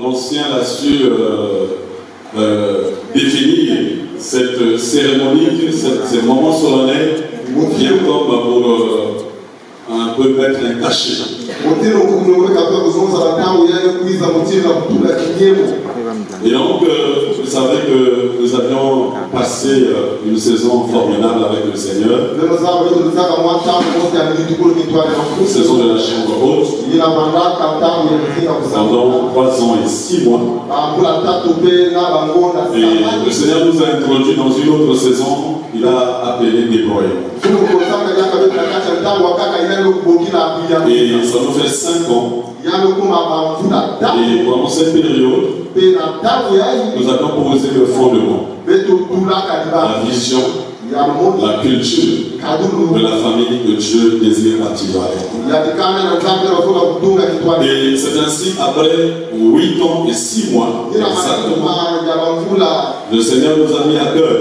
L'ancien a su définir cette cérémonie, ces moments solennels, vient comme pour un peu mettre un cachet. Et donc, vous savez que nous avions passé une saison formidable avec le Seigneur. Une saison de la chambre haute. Pendant 3 ans et 6 mois. Et le Seigneur nous a introduits dans une autre saison. Il a appelé déploiement. Et ça nous fait 5 ans. Et pendant cette période, nous avons posé le fondement, la vision, la culture de la famille que Dieu désire attirer. Et c'est ainsi, après 8 ans et 6 mois, le Seigneur nous a mis à cœur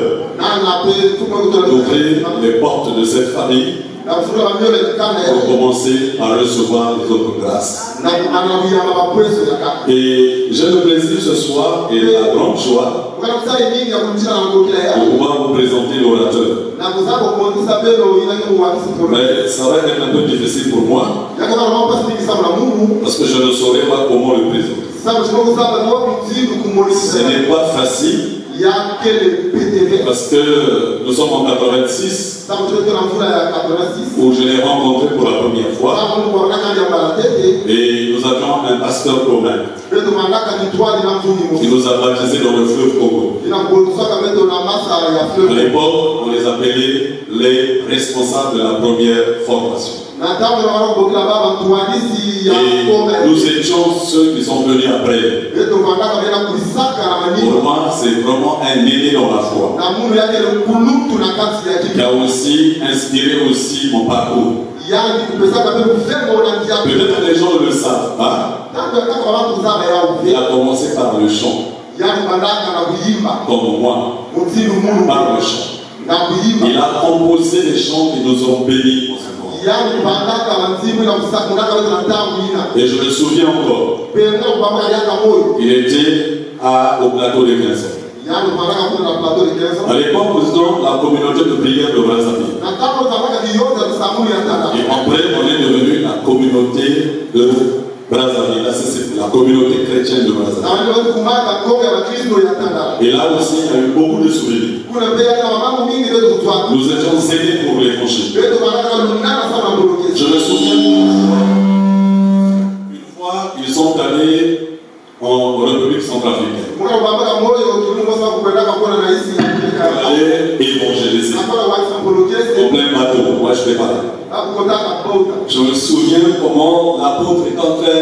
d'ouvrir les portes de cette famille pour commencer à recevoir les autres grâces. Et j'ai le plaisir ce soir et la grande joie de pouvoir vous présenter l'orateur. Mais ça va être un peu difficile pour moi parce que je ne saurais pas comment le présenter. Ce n'est pas facile. Parce que nous sommes en 86 où je l'ai rencontré pour la première fois et nous avions un pasteur problème qui nous a baptisés dans le fleuve Congo. À l'époque, on les appelait les responsables de la première formation. Et nous étions ceux qui sont venus après. Pour moi, c'est vraiment un aîné dans la foi qui a aussi inspiré aussi mon parcours. Peut-être les gens ne le savent pas. Il a commencé par le chant, comme moi, par le chant. Il a composé des chants qui nous ont bénis. Et je me souviens encore, il était au plateau des 15 ans. À l'époque, nous étions la communauté de prière de Brazzaville. Et après, on est devenu la communauté de Brazzaville. Là, c'est la communauté chrétienne de Brazzaville. Et là aussi, il y a eu beaucoup de souvenirs. Nous étions aidés pour l'évangile. Je me souviens, une fois, ils sont allés en République centrafricaine. Aller évangéliser. Au plein bateau. Moi, je ne pas là. Je me souviens comment l'apôtre est en train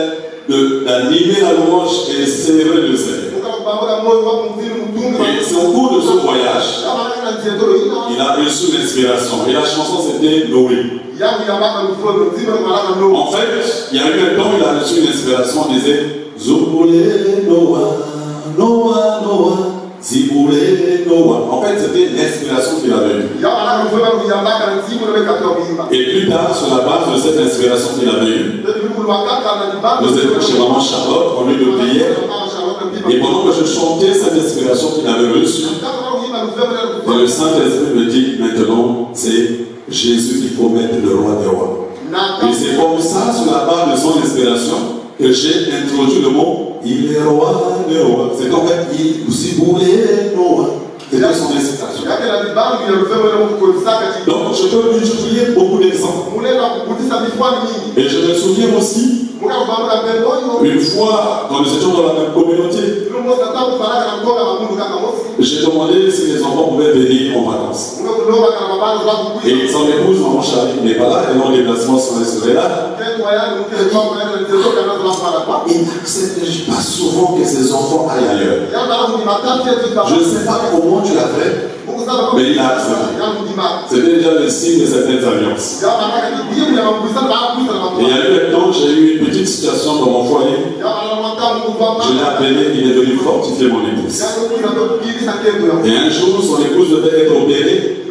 d'animer la louange et serrer le Seigneur. Et c'est au cours de ce voyage, il a reçu l'inspiration. Et la chanson, c'était Noé. En fait, il y a eu un temps où il a reçu une inspiration. On disait Zouboulé Noah, Noah, Noah, Ziboulé Noah. En fait, c'était l'inspiration qu'il avait eue. Et plus tard, sur la base de cette inspiration qu'il avait eue, nous étions chez Maman Charlotte, on lui de prière. Et pendant que je chantais cette inspiration qu'il avait reçue, et le Saint-Esprit me dit maintenant, c'est Jésus qu'il faut mettre le roi des rois. Et c'est comme ça, sur la base de son inspiration, que j'ai introduit le mot il est roi des rois. C'est en fait il aussi voulait roi. C'est là son inspiration. Donc je peux multiplier beaucoup d'exemples. Et je me souviens aussi, une fois, quand nous étions dans la même communauté, j'ai demandé si les enfants pouvaient venir en vacances. Et son épouse, maman Charlie, n'est pas là, elle est en déplacement sur les là. Il n'accepte pas souvent que ses enfants aillent ailleurs. Je ne sais pas comment tu l'as fait. Mais il a accepté. C'était déjà le signe de certaines alliances. Et il y a eu un temps, j'ai eu une petite situation dans mon foyer. Je l'ai appelé, il est venu fortifier mon épouse. Et un jour, son épouse devait être opérée.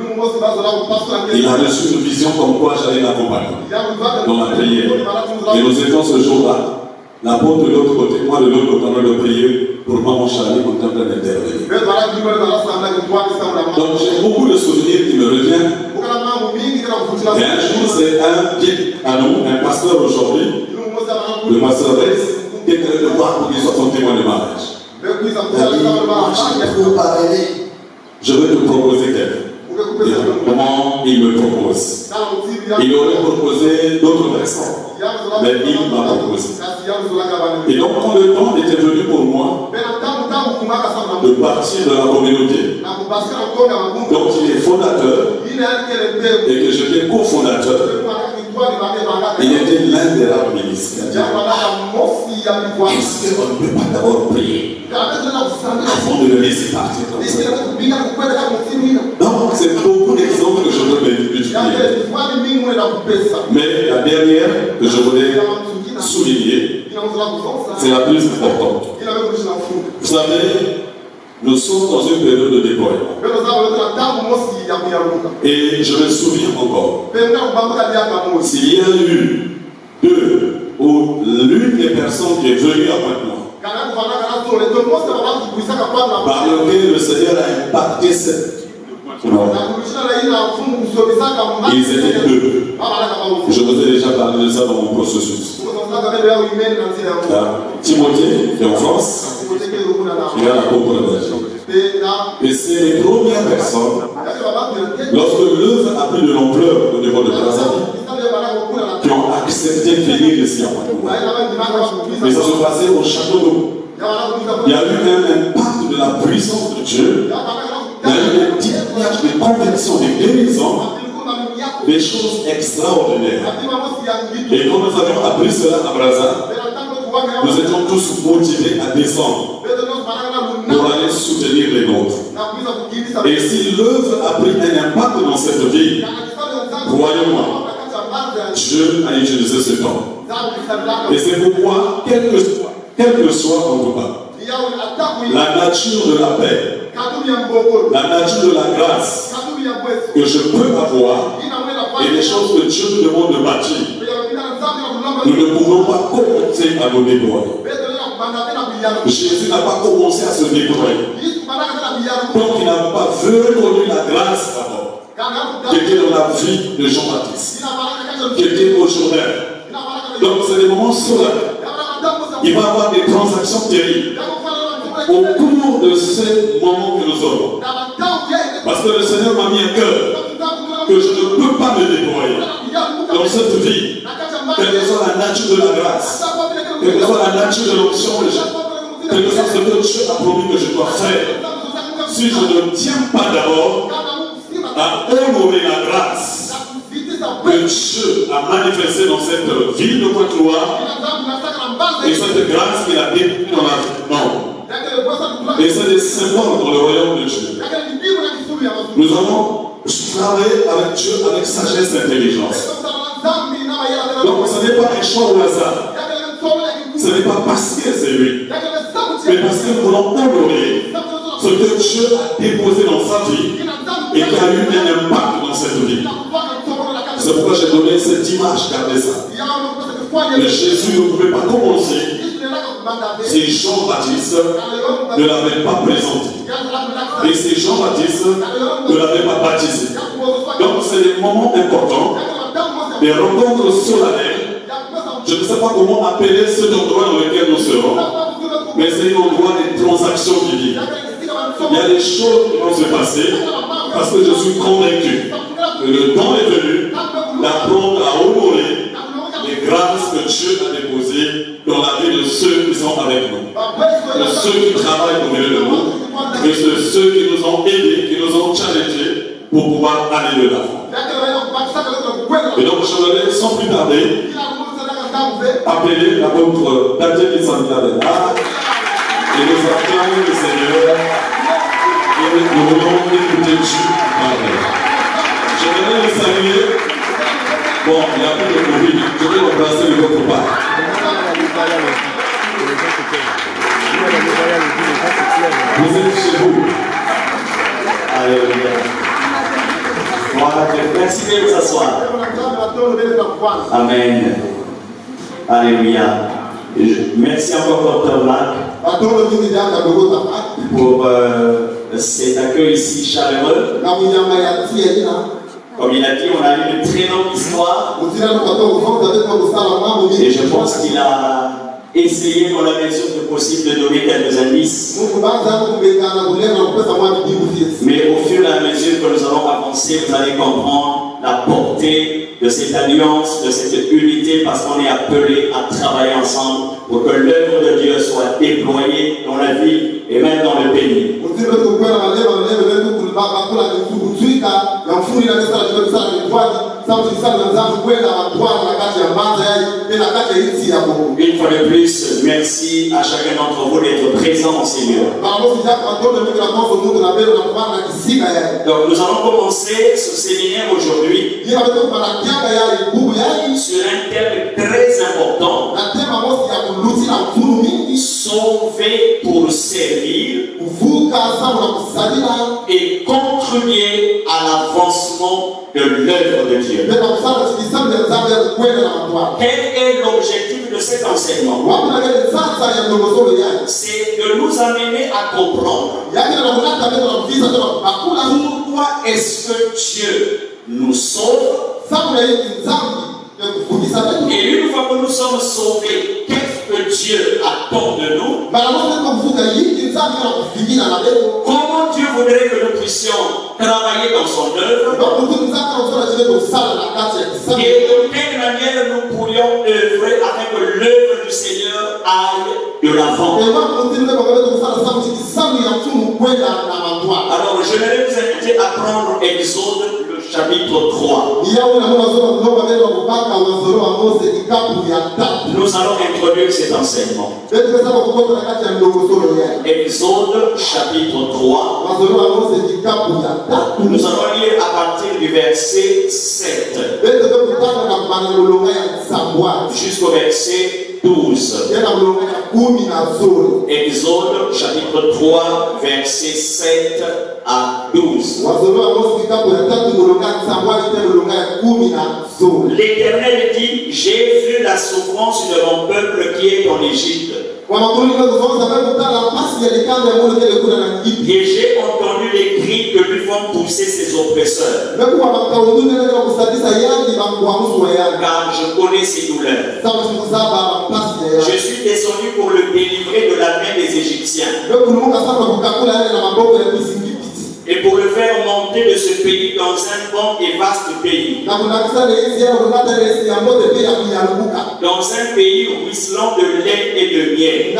Il a reçu une vision comme quoi j'allais l'accompagner dans la prière. Et nous étions ce jour-là, l'apôtre de l'autre côté, moi de l'autre côté, en train de prier pour maman Charlie, on est en train d'intervenir. Donc j'ai beaucoup de souvenirs qui me reviennent. Et un jour, c'est un guide à nous, un pasteur aujourd'hui, le pasteur Rex, qui est allé le voir pour qu'il soit son témoin de mariage. Je vais te proposer quelqu'un. Comment il me propose? Il aurait proposé d'autres personnes, mais il m'a proposé. Et donc, quand le temps était venu pour moi de partir de la communauté, donc il est fondateur et que j'étais cofondateur, il était l'un des rares ministres. Est-ce qu'on ne peut pas d'abord prier avant de le laisser partir comme ça? Donc, c'est beaucoup d'exemples que je veux multiplier. Mais la dernière que je voulais souligner, c'est la plus importante. Vous savez, nous sommes dans une période de déploiement. Et je me souviens encore, s'il y a eu deux ou l'une des personnes qui est venue après moi, par lequel le Seigneur a impacté cette. Non. Ils étaient deux. Je vous ai déjà parlé de ça dans mon processus. Timothée, qui est en France, il a la peau pour la Belgique. Et c'est les premières personnes, lorsque l'œuvre a pris de l'ampleur au niveau de Brazzaville, qui ont accepté de venir ici à Patou. Mais ça se passait au château d'eau. Il y a eu un impact de la puissance de Dieu. Il y a eu des témoignages de conversion, de guérison, des choses extraordinaires. Et quand nous avions appris cela à Brazzaville, nous étions tous motivés à descendre pour aller soutenir les nôtres. Et si l'œuvre a pris un impact dans cette vie, croyez-moi, Dieu a utilisé ce temps. Et c'est pourquoi, quel que soit en tout cas, la nature de la paix, la nature de la grâce que je peux avoir et les choses que Dieu nous demande de bâtir, nous ne pouvons pas commencer à nous déployer. Jésus n'a pas commencé à se déployer. Donc il n'a pas reconnu la grâce d'abord qui était dans la vie de Jean-Baptiste, qui était au Jourdain. Donc c'est des moments solennels. Il va y avoir des transactions terribles au cours de ces moments que nous aurons. Parce que le Seigneur m'a mis à cœur que je ne peux pas me déployer dans cette vie, quelle que soit la nature de la grâce, quelle que soit la nature de l'option, quel que soit ce que Dieu a promis que je dois faire, si je ne tiens pas d'abord à honorer la grâce que Dieu a manifestée dans cette ville de Pointe-Loire et cette grâce qu'il a déployée dans la vie. Non. Et c'est des symboles dans le royaume de Dieu. Nous allons travailler avec Dieu avec sagesse et intelligence. Donc ce n'est pas un choix au hasard. Ce n'est pas parce que c'est lui, mais parce que nous voulons honorer ce que Dieu a déposé dans sa vie et qui a eu un impact dans cette vie. C'est pourquoi j'ai donné cette image, regardez ça. Mais Jésus ne pouvait pas commencer si Jean-Baptiste ne l'avait pas présenté. Et si Jean-Baptiste ne l'avait pas baptisé. Donc c'est des moments importants, des rencontres solennelles. Je ne sais pas comment appeler cet endroit dans lequel nous serons, mais c'est un endroit des transactions divines. Il y a des choses qui vont se passer parce que je suis convaincu que le temps est venu d'apprendre à honorer les grâces que Dieu a déposées dans la vie de ceux qui sont avec nous, de ceux qui travaillent au milieu de nous, et de ceux qui nous ont aidés, qui nous ont challengés pour pouvoir aller de l'avant. Et donc je voudrais sans plus tarder appeler l'apôtre Daniel Isandabella et nous acclamer le Seigneur et voulons écouter Dieu parler. J'aimerais le saluer. Bon, il n'y a plus de Covid. Je vais remplacer de votre part. Vous êtes chez vous. Alléluia. Voilà, merci de vous asseoir. Amen. Alléluia. Merci encore, Dr. Black, pour cet accueil ici chaleureux. Comme il a dit, on a eu une très longue histoire. Et je pense qu'il a essayé dans la mesure du possible de donner quelques indices. Mais au fur et à mesure que nous allons avancer, vous allez comprendre la portée de cette alliance, de cette unité, parce qu'on est appelé à travailler ensemble pour que l'œuvre de Dieu soit déployée dans la vie et même dans le pays. Une fois de plus, merci à chacun d'entre vous d'être présent, Seigneur. Donc nous allons commencer ce séminaire aujourd'hui sur un thème très important. Sauver pour servir et contribuer à l'avancement de l'œuvre de Dieu. Quel est l'objectif de cet enseignement? C'est de nous amener à comprendre pourquoi est-ce que Dieu nous sauve. Et une fois que nous sommes sauvés, qu'est-ce que Dieu attend de nous? Comment Dieu voudrait que nous puissions travailler dans son œuvre? Et de quelle manière nous pourrions œuvrer afin que l'œuvre du Seigneur aille de l'avant? Alors j'aimerais vous inviter à prendre Exode le chapitre 3. Nous allons introduire cet enseignement. Exode chapitre 3. Nous allons lire à partir du verset 7 jusqu'au verset 12. Exode chapitre 3 verset 7 à 12. L'Éternel dit: j'ai vu la souffrance de mon peuple qui est en Égypte. Et j'ai entendu les cris que lui font pousser ses oppresseurs. Car je connais ses douleurs. Je suis descendu pour le délivrer de la main des Égyptiens et pour le faire monter de ce pays dans un bon et vaste pays, dans un pays ruisselant de lait et de miel,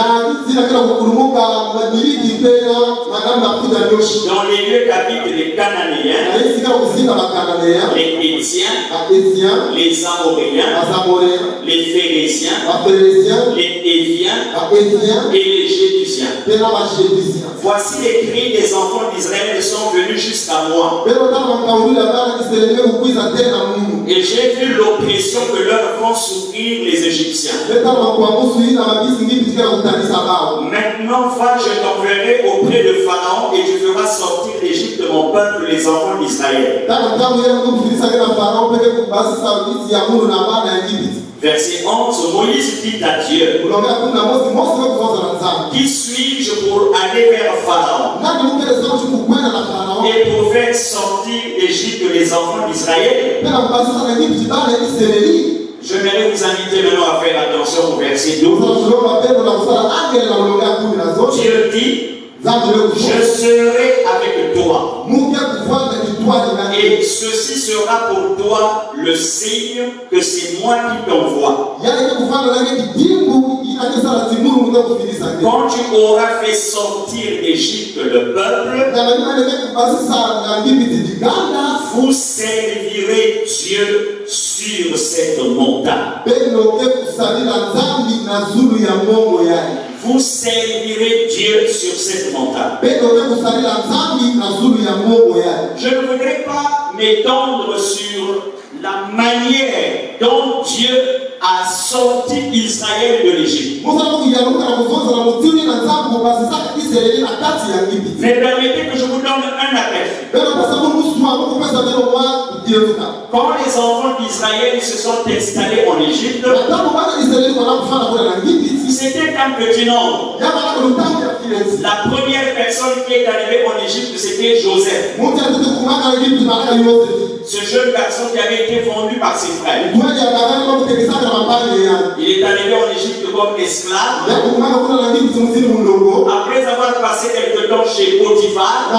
dans les lieux qu'habitent les Cananéens, les Hétiens, les Amoréens, les Phéréziens, les Éviens et les Jébusiens. Voici les cris des enfants d'Israël sont venus jusqu'à moi. Et j'ai vu l'oppression que leur font souffrir les Égyptiens. Maintenant va, je t'enverrai auprès de Pharaon et tu feras sortir d'Égypte de mon peuple, les enfants d'Israël. Verset 11, Moïse dit à Dieu: qui suis-je pour aller vers Pharaon et pour faire sortir d'Égypte les enfants d'Israël? Je vais vous inviter maintenant à faire attention au verset 12. Dieu dit: je serai avec toi. Et ceci sera pour toi le signe que c'est moi qui t'envoie. Quand tu auras fait sortir d'Égypte le peuple, vous servirez Dieu sur cette montagne. vous servirez Dieu sur cette montagne. Je ne voudrais pas m'étendre sur la manière dont Dieu a sorti Israël de l'Égypte. Mais permettez que je vous donne un aperçu. Quand les enfants d'Israël se sont installés en Égypte, c'était un petit nombre. La première personne qui est arrivée en Égypte, c'était Joseph. Ce jeune garçon qui avait été vendu par ses frères. Il est arrivé en Égypte comme esclave. Après avoir passé quelque temps chez Potiphar,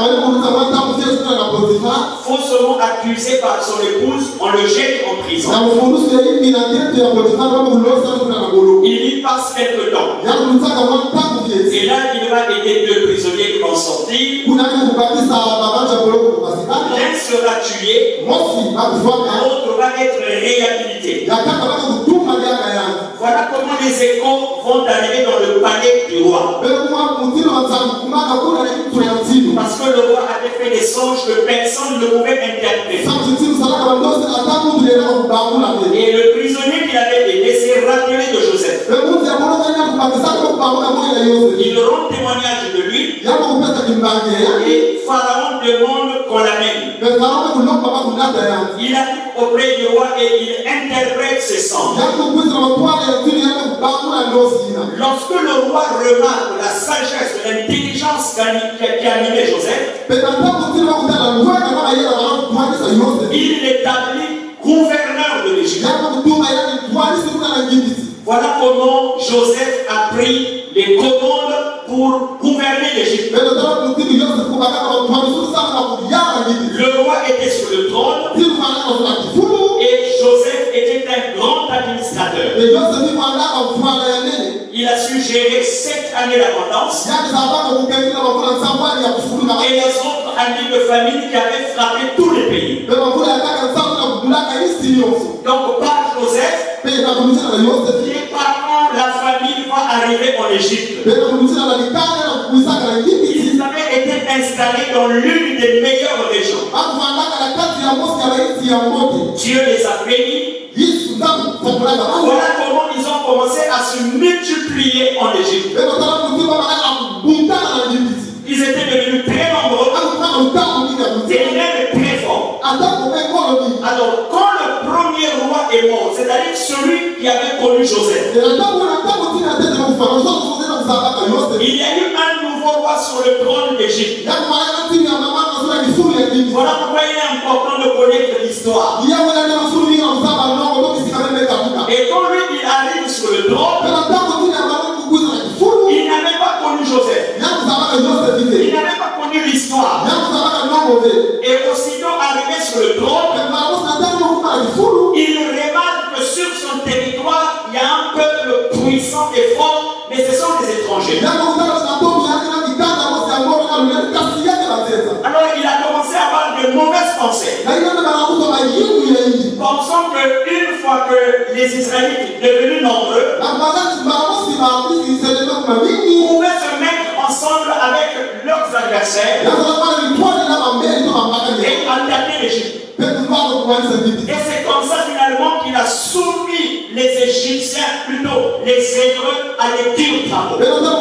faussement accusé par son épouse, on le jette en prison. Il y passe quelque temps. Et là, il va aider deux prisonniers qui vont sortir. L'un sera tué, l'autre va être réhabilité. Voilà comment les échos vont arriver dans le palais du roi. Parce que le roi avait fait des songes que personne ne pouvait interpréter. Et le prisonnier qu'il avait aidé s'est rappelé de Joseph. Il rend témoignage de lui. Et Pharaon demande qu'on l'amène. Il arrive auprès du roi et il interprète ses songes. Lorsque le roi remarque la sagesse, l'intelligence qui animait Joseph, il l'établit gouverneur de l'Égypte. Voilà comment Joseph a pris les commandes pour gouverner l'Égypte. Le roi était sur le trône et Joseph était un grand administrateur. Il a su gérer 7 années d'abondance et les autres années de famine qui avaient frappé tous les pays. Donc par Joseph, la famille va arriver en Égypte. Ils avaient été installés dans l'une des meilleures régions. Dieu les a bénis. Voilà comment ils ont commencé à se multiplier en Égypte. Ils étaient devenus très nombreux et même très forts. Alors, quand le premier roi est mort, c'est-à-dire celui qui avait connu Joseph, il y a eu un nouveau roi sur le trône d'Égypte. Voilà pourquoi il est important de connaître l'histoire. Et quand lui il arrive sur le trône, il n'avait pas connu Joseph. Il n'avait pas connu l'histoire. Et aussitôt arrivé sur le trône, il remarque que sur son territoire, il y a un peuple puissant et fort, mais ce sont des étrangers. Alors il a commencé à avoir de mauvaises pensées. Pensant qu'une fois que les Israélites devenus nombreux, pouvaient se mettre ensemble avec leurs adversaires et attaquer l'Égypte. Et c'est comme ça finalement qu'il a soumis les Égyptiens, plutôt les Hébreux, à des durs travaux. Pendant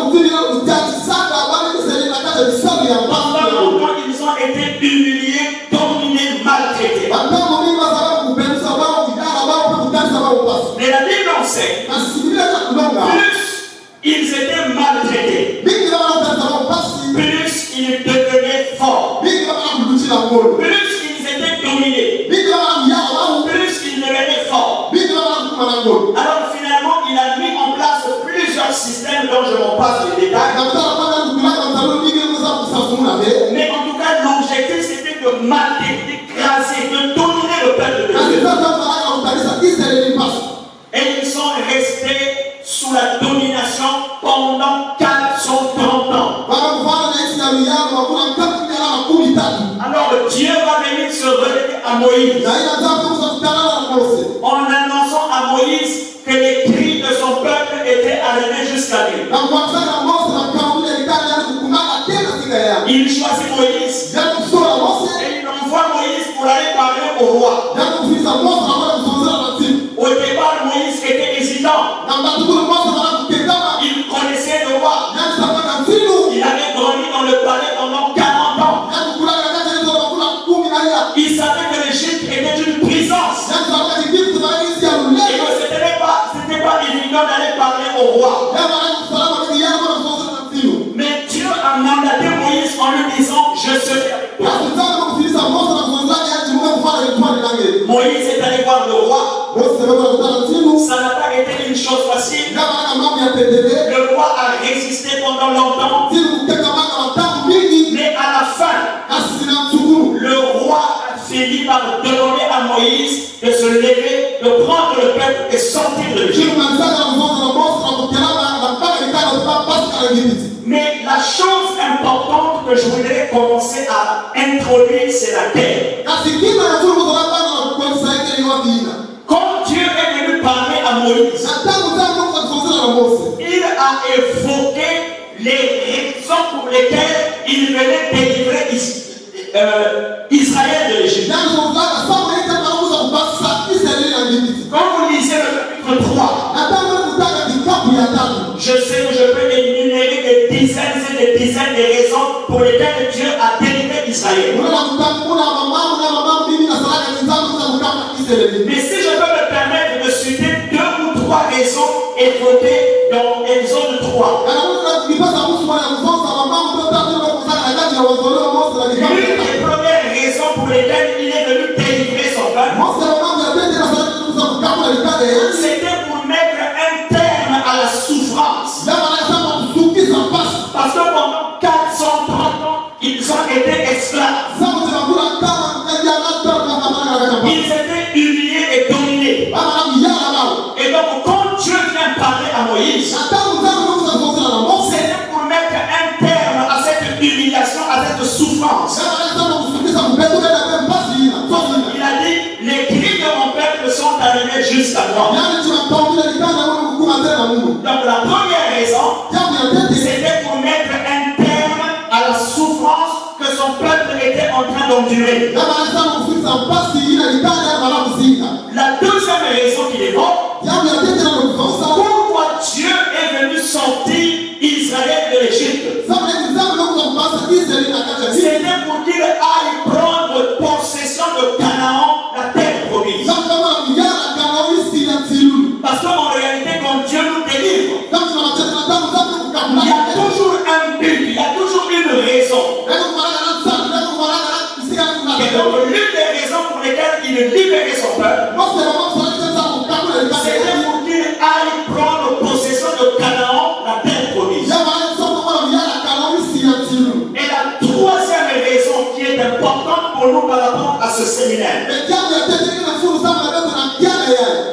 longtemps, ils ont été humiliés, dominés, maltraités. Mais la Bible enseigne, plus ils étaient maltraités, plus ils devenaient forts, plus ils étaient dominés, plus ils devenaient forts. Alors finalement, il a mis en place plusieurs systèmes dont je m'en passe les détails. Mais en tout cas, l'objectif c'était de mater, d'écraser, de dominer le peuple de Dieu. Et ils sont restés sous la domination pendant 430 ans. Alors Dieu va venir se révéler à Moïse en annonçant à Moïse que les cris de son peuple étaient arrivés jusqu'à jusqu'à lui. Il choisit Moïse et il envoie Moïse pour aller parler au roi. Au départ, Moïse était hésitant. Il connaissait le roi. Il avait grandi dans le palais pendant 40 ans. Il savait que l'Égypte était une puissance. Et que ce n'était pas évident d'aller parler au roi. Mais Dieu a mandaté Moïse en lui disant, je serai avec toi. Moïse est allé voir le roi. Ça n'a pas été une chose facile. Le roi a résisté pendant longtemps. Mais à la fin, le roi a fini par demander à Moïse de se lever, de prendre le peuple et sortir de l'Égypte. Mais la chose importante que je voudrais commencer à introduire, c'est la terre. Quand Dieu est venu parler à Moïse, il a évoqué les raisons pour lesquelles il venait délivrer Israël de l'Égypte. Quand vous lisez le chapitre 3, je sais que je peux énumérer des dizaines et des dizaines de raisons pour lesquelles Dieu a délivré Israël. Mais si je peux me permettre de citer 2 ou 3 raisons évoquées dans Exode 3. L'une des premières raisons pour lesquelles il est venu délivrer son peuple, c'était pour mettre un terme à la souffrance. Parce que pendant 430 ans, ils ont été esclaves. Ils étaient humiliés et dominés. Et donc, quand Dieu vient parler à Moïse, c'était pour mettre un terme à cette humiliation, à cette souffrance. Il a dit, les cris de mon peuple sont arrivés jusqu'à moi. Donc la première raison, c'était pour mettre un terme à la souffrance que son peuple était en train d'endurer. La deuxième raison qu'il évoque, pourquoi Dieu est venu sortir Israël de l'Égypte, c'était pour qu'il aille prendre possession de Canaan, la terre promise. Parce qu'en réalité, quand Dieu nous délivre, il y a toujours un but, il y a toujours une raison. Et donc, l'une des raisons pour lesquelles il libérait son peuple, c'était pour qu'il aille prendre possession de Canaan, la terre promise. Et la troisième raison qui est importante pour nous par rapport à ce séminaire,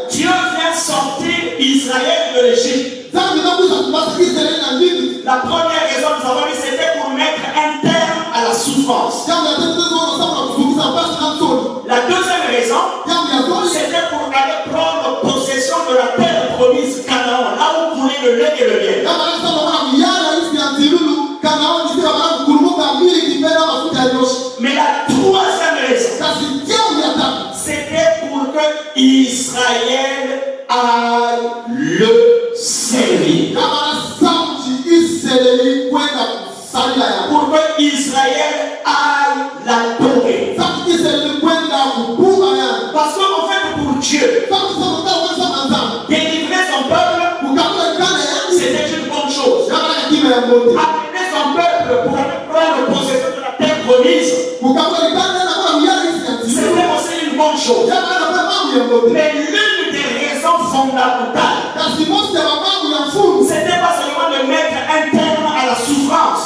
Dieu vient sortir Israël de l'Égypte. La première raison, nous avons dit, c'était pour mettre un terme à la souffrance. La deuxième raison, c'était pour aller prendre possession de la terre promise Canaan, là où coulait le lait et le miel. Mais la troisième raison, c'était pour que Israël aille le servir. Pour que Israël aille l'adorer. Parce qu'en fait, pour Dieu, délivrer son peuple, c'était une bonne chose. Amener son peuple pour prendre possession de la terre promise, c'était aussi une bonne chose. Mais l'une des raisons fondamentales, c'était pas seulement de mettre un terme à la souffrance.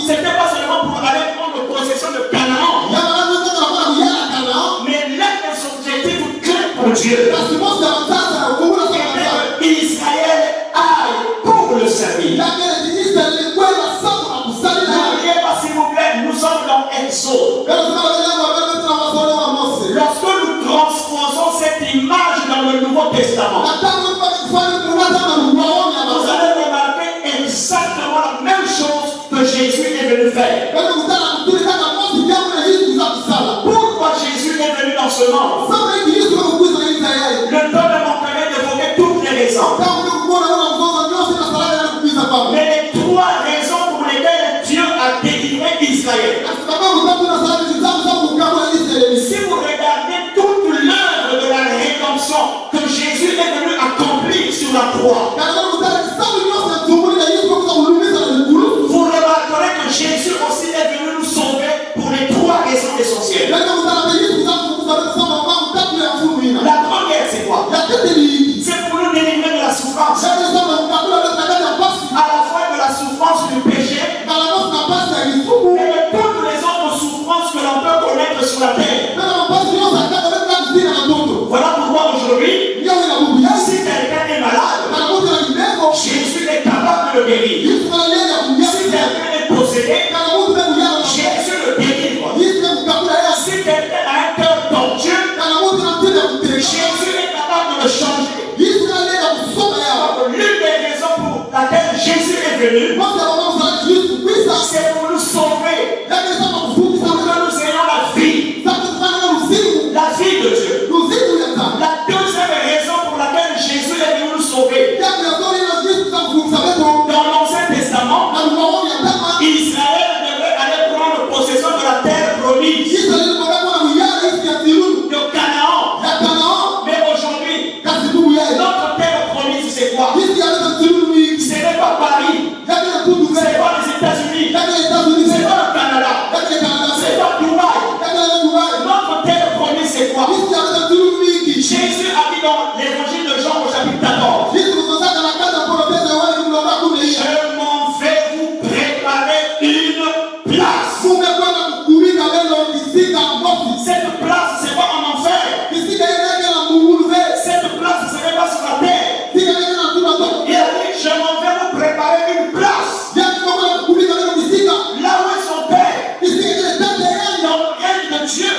C'était pas seulement pour aller prendre possession de Canaan. Mais l'un des objectifs clés pour Dieu, c'était que Israël aille pour le servir. N'oubliez pas, s'il vous plaît, nous sommes dans Exode. Lorsque nous transposons cette image dans le Nouveau Testament, Si vous regardez toute l'œuvre de la rédemption que Jésus est venu accomplir sur la croix, vous remarquerez que Jésus aussi est venu nous sauver pour les trois raisons essentielles. La première, c'est quoi? C'est pour nous délivrer de la souffrance. À la fois de la souffrance du péché, mais de toutes les autres souffrances que l'on peut connaître sur la terre. Voilà pourquoi aujourd'hui, si quelqu'un est malade, Jésus est capable de le guérir. Si quelqu'un est possédé, Jésus le délivre. Si quelqu'un a un cœur tordu, Jésus est capable de le changer. L'une des raisons pour laquelle Jésus est venu, c'est pour nous sauver, pour que nous ayons la vie de Dieu. La deuxième raison pour laquelle Jésus est venu nous sauver, dans l'Ancien Testament, Israël devait aller prendre possession de la terre promise, de Canaan. Mais aujourd'hui, notre terre promise, c'est quoi? Ce n'est pas Paris, ce n'est pas les États-Unis, ce n'est pas le Canada, ce n'est pas Dubaï. Notre terre promise, c'est quoi? Jésus a dit dans l'évangile de Jean au chapitre 14, je m'en vais vous préparer une place. Cette place, c'est pas en enfer. Cette place, ce n'est pas sur la terre. Il a dit, je m'en vais vous préparer une place. Là où est son Père, dans le règne de Dieu.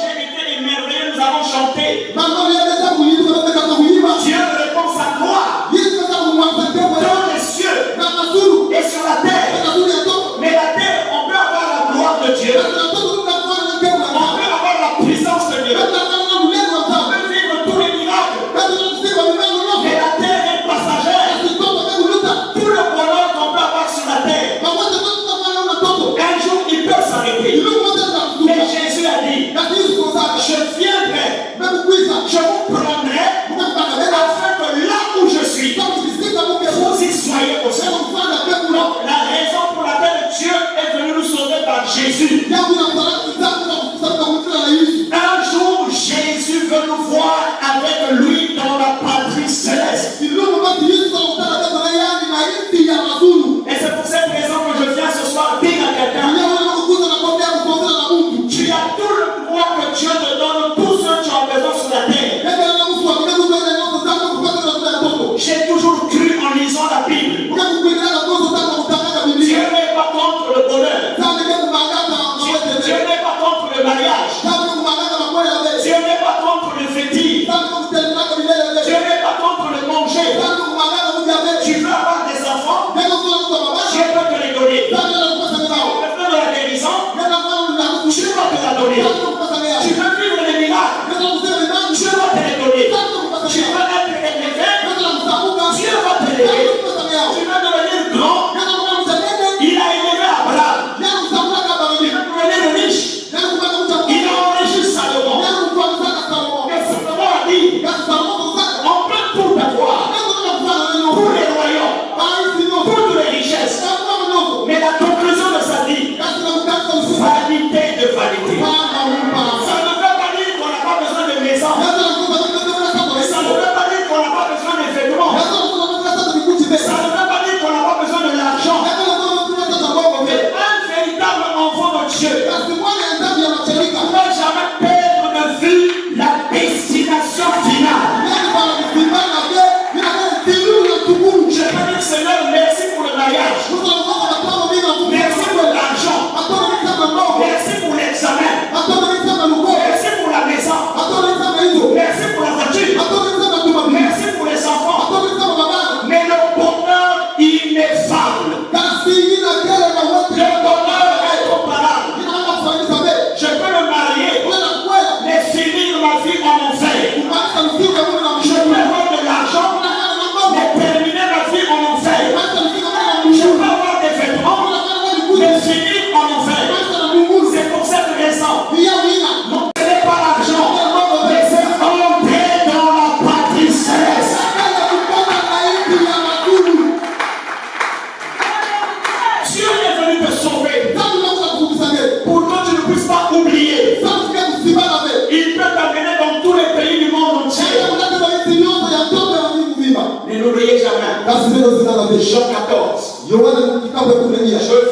J'ai été émerveillé, nous avons chanté. Dieu répond sa gloire dans les cieux et sur la terre. Mais la terre, on peut avoir la gloire de Dieu. On peut avoir la puissance de Dieu. On peut vivre tous les miracles. Mais la terre est passagère. Tout le bonheur qu'on peut avoir sur la terre, un jour il peut s'arrêter. Mais Jésus a dit, je viendrai, je vous prendrai afin que là où je suis, vous y soyez aussi. Donc, la raison pour laquelle Dieu est venu nous sauver par Jésus. Un jour, Jésus veut nous voir avec lui dans la patrie céleste. Et c'est pour cette raison que je viens ce soir dire à quelqu'un, tu as tout le pouvoir que Dieu te donne, tout ce que tu as besoin sur la terre. J'ai toujours cru en lisant la Bible. Dieu n'est pas contre le bonheur. Dieu n'est pas contre le mariage. Dieu n'est pas contre le fétiche. Dieu n'est pas contre le congé. Tu veux avoir des enfants, Dieu peut te les donner. Tu veux de la guérison, Dieu va te la donner. Tu veux vivre les miracles, Dieu va te les donner. Tu veux être élevé, Dieu va te l'élever. Tu veux devenir grand, il a élevé Abraham. Il veut devenir riche, il a enrichi Salomon. Et Salomon a dit, on peut tout avoir, tous les royaumes, toutes les richesses. Mais la conclusion de sa vie, vanité de vanité.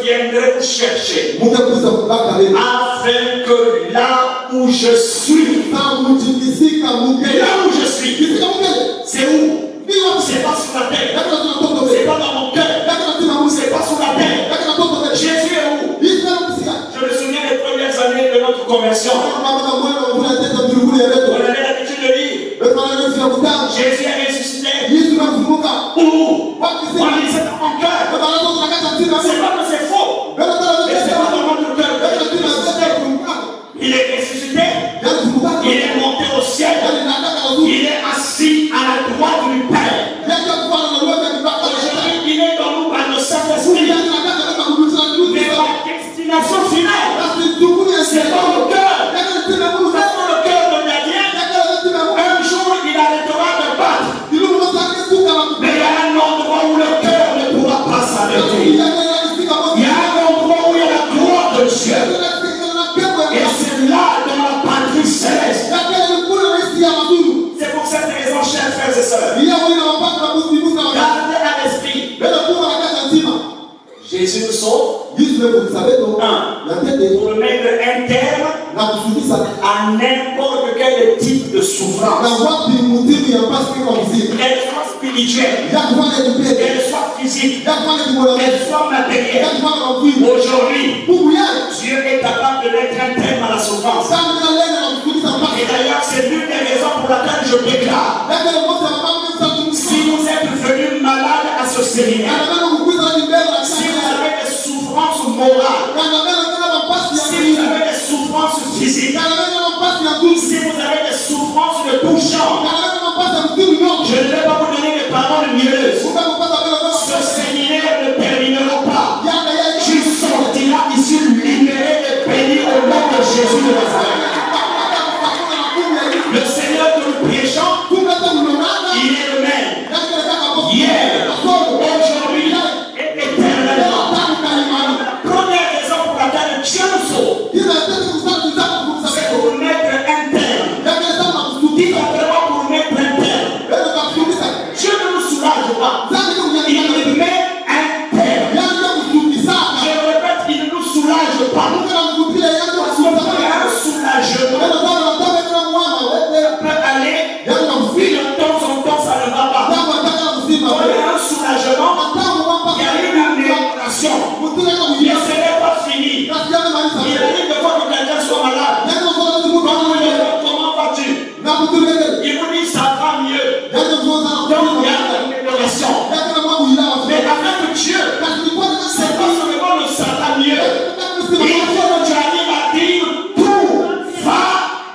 viendrai vous chercher afin que là où je suis, et là où je suis, c'est où? C'est pas sur la terre, c'est pas dans mon cœur, c'est pas sur la terre. Jésus est où? Je me souviens des premières années de notre conversion. On avait l'habitude de lire Jésus est ressuscité. Où? On lisait dans mon cœur. C'est pas que c'est faux, mais c'est pas dans notre cœur. Il est ressuscité, il est monté au ciel, il est assis à la droite du Père. Aujourd'hui, il est dans nous par le Saint-Esprit. Mais la destination finale, c'est dans le cœur. C'est dans le cœur de Daniel. Un jour, il arrêtera de battre. Mais il y a un endroit où le cœur ne pourra pas s'arrêter. Il y a un endroit où il y a la gloire de Dieu. Et c'est là dans la patrie céleste. C'est pour cette raison, chers frères et sœurs, gardez à l'esprit. Jésus nous sauve. Pour mettre un terme à n'importe quel type de souffrance. Qu'elle soit spirituelle, qu'elle soit physique, qu'elle soit matérielle. Aujourd'hui, Dieu est capable de mettre un terme à la souffrance. Et d'ailleurs, c'est l'une des raisons pour laquelle je déclare: si vous êtes venus malades à ce séminaire, si vous avez des souffrances morales, si vous avez des souffrances physiques, si vous avez des souffrances de tout genre, je ne vais pas vous donner des paroles mielleuses. Ce séminaire ne terminera pas. Tu sortiras ici libéré et béni au nom de Jésus de Nazareth. Le Seigneur que nous prêchons, il est le même. Hier, aujourd'hui et éternellement. Première raison pour laquelle Dieu nous sauve, c'est pour mettre un terme. Dit autrement, pour mettre un terme. Dieu ne nous soulage pas. Il met un terme. Je répète, il ne nous soulage pas. Parce qu'on a un soulagement. On peut aller, de temps en temps, ça ne va pas. On a un soulagement. Il y a eu une amélioration. Mais ce n'est pas fini. Il arrive de fois que quelqu'un soit malade. Comment vas-tu? Il vous dit ça va mieux. Donc il y a une amélioration. Mais avec Dieu, c'est pas seulement le ça va mieux. Il faut que tu arrives à dire tout va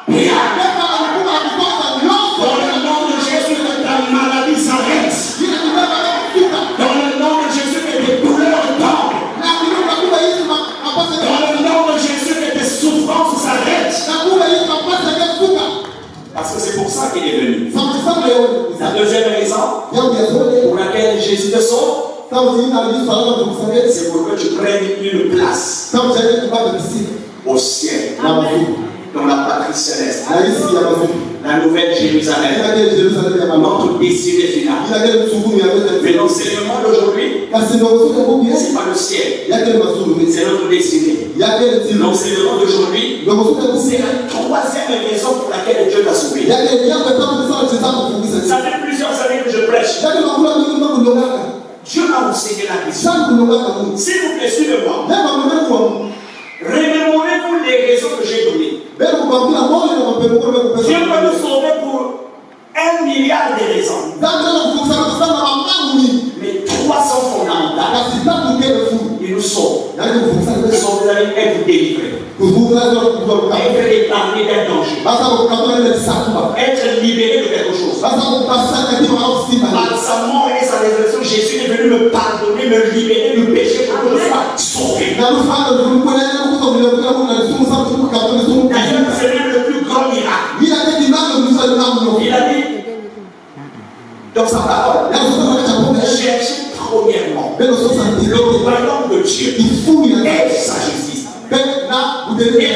bien. Dans le nom de Jésus, que ta maladie s'arrête. Dans le nom de Jésus, que tes douleurs tombent. Dans le nom de Jésus, que tes souffrances s'arrêtent. Parce que c'est pour ça qu'il est venu. La deuxième raison pour laquelle Jésus te sauve, c'est pour que tu prennes une place au ciel, dans la patrie céleste, la nouvelle Jérusalem, notre destinée finale. Mais l'enseignement d'aujourd'hui, c'est pas le ciel, c'est notre destinée. L'enseignement d'aujourd'hui, c'est la troisième raison pour laquelle Dieu t'a sauvé. Ça fait plusieurs années que je prêche. Dieu m'a enseigné la question. S'il vous plaît, suivez-moi. Remémorez-vous les raisons que j'ai données. Dieu peut nous sauver pour 1 milliard de raisons. Mais 300 fondamentales. Il nous sauve. Sauver la vie, être délivré. Être épargné d'un danger. Être libéré de quelque chose. Par sa mort et sa résurrection, Jésus est venu me pardonner, me libérer du péché pour que je sois sauvé. D'ailleurs, c'est même le plus grand miracle. Il a dit dans sa parole, cherchez premièrement le royaume de Dieu et sa justice. Et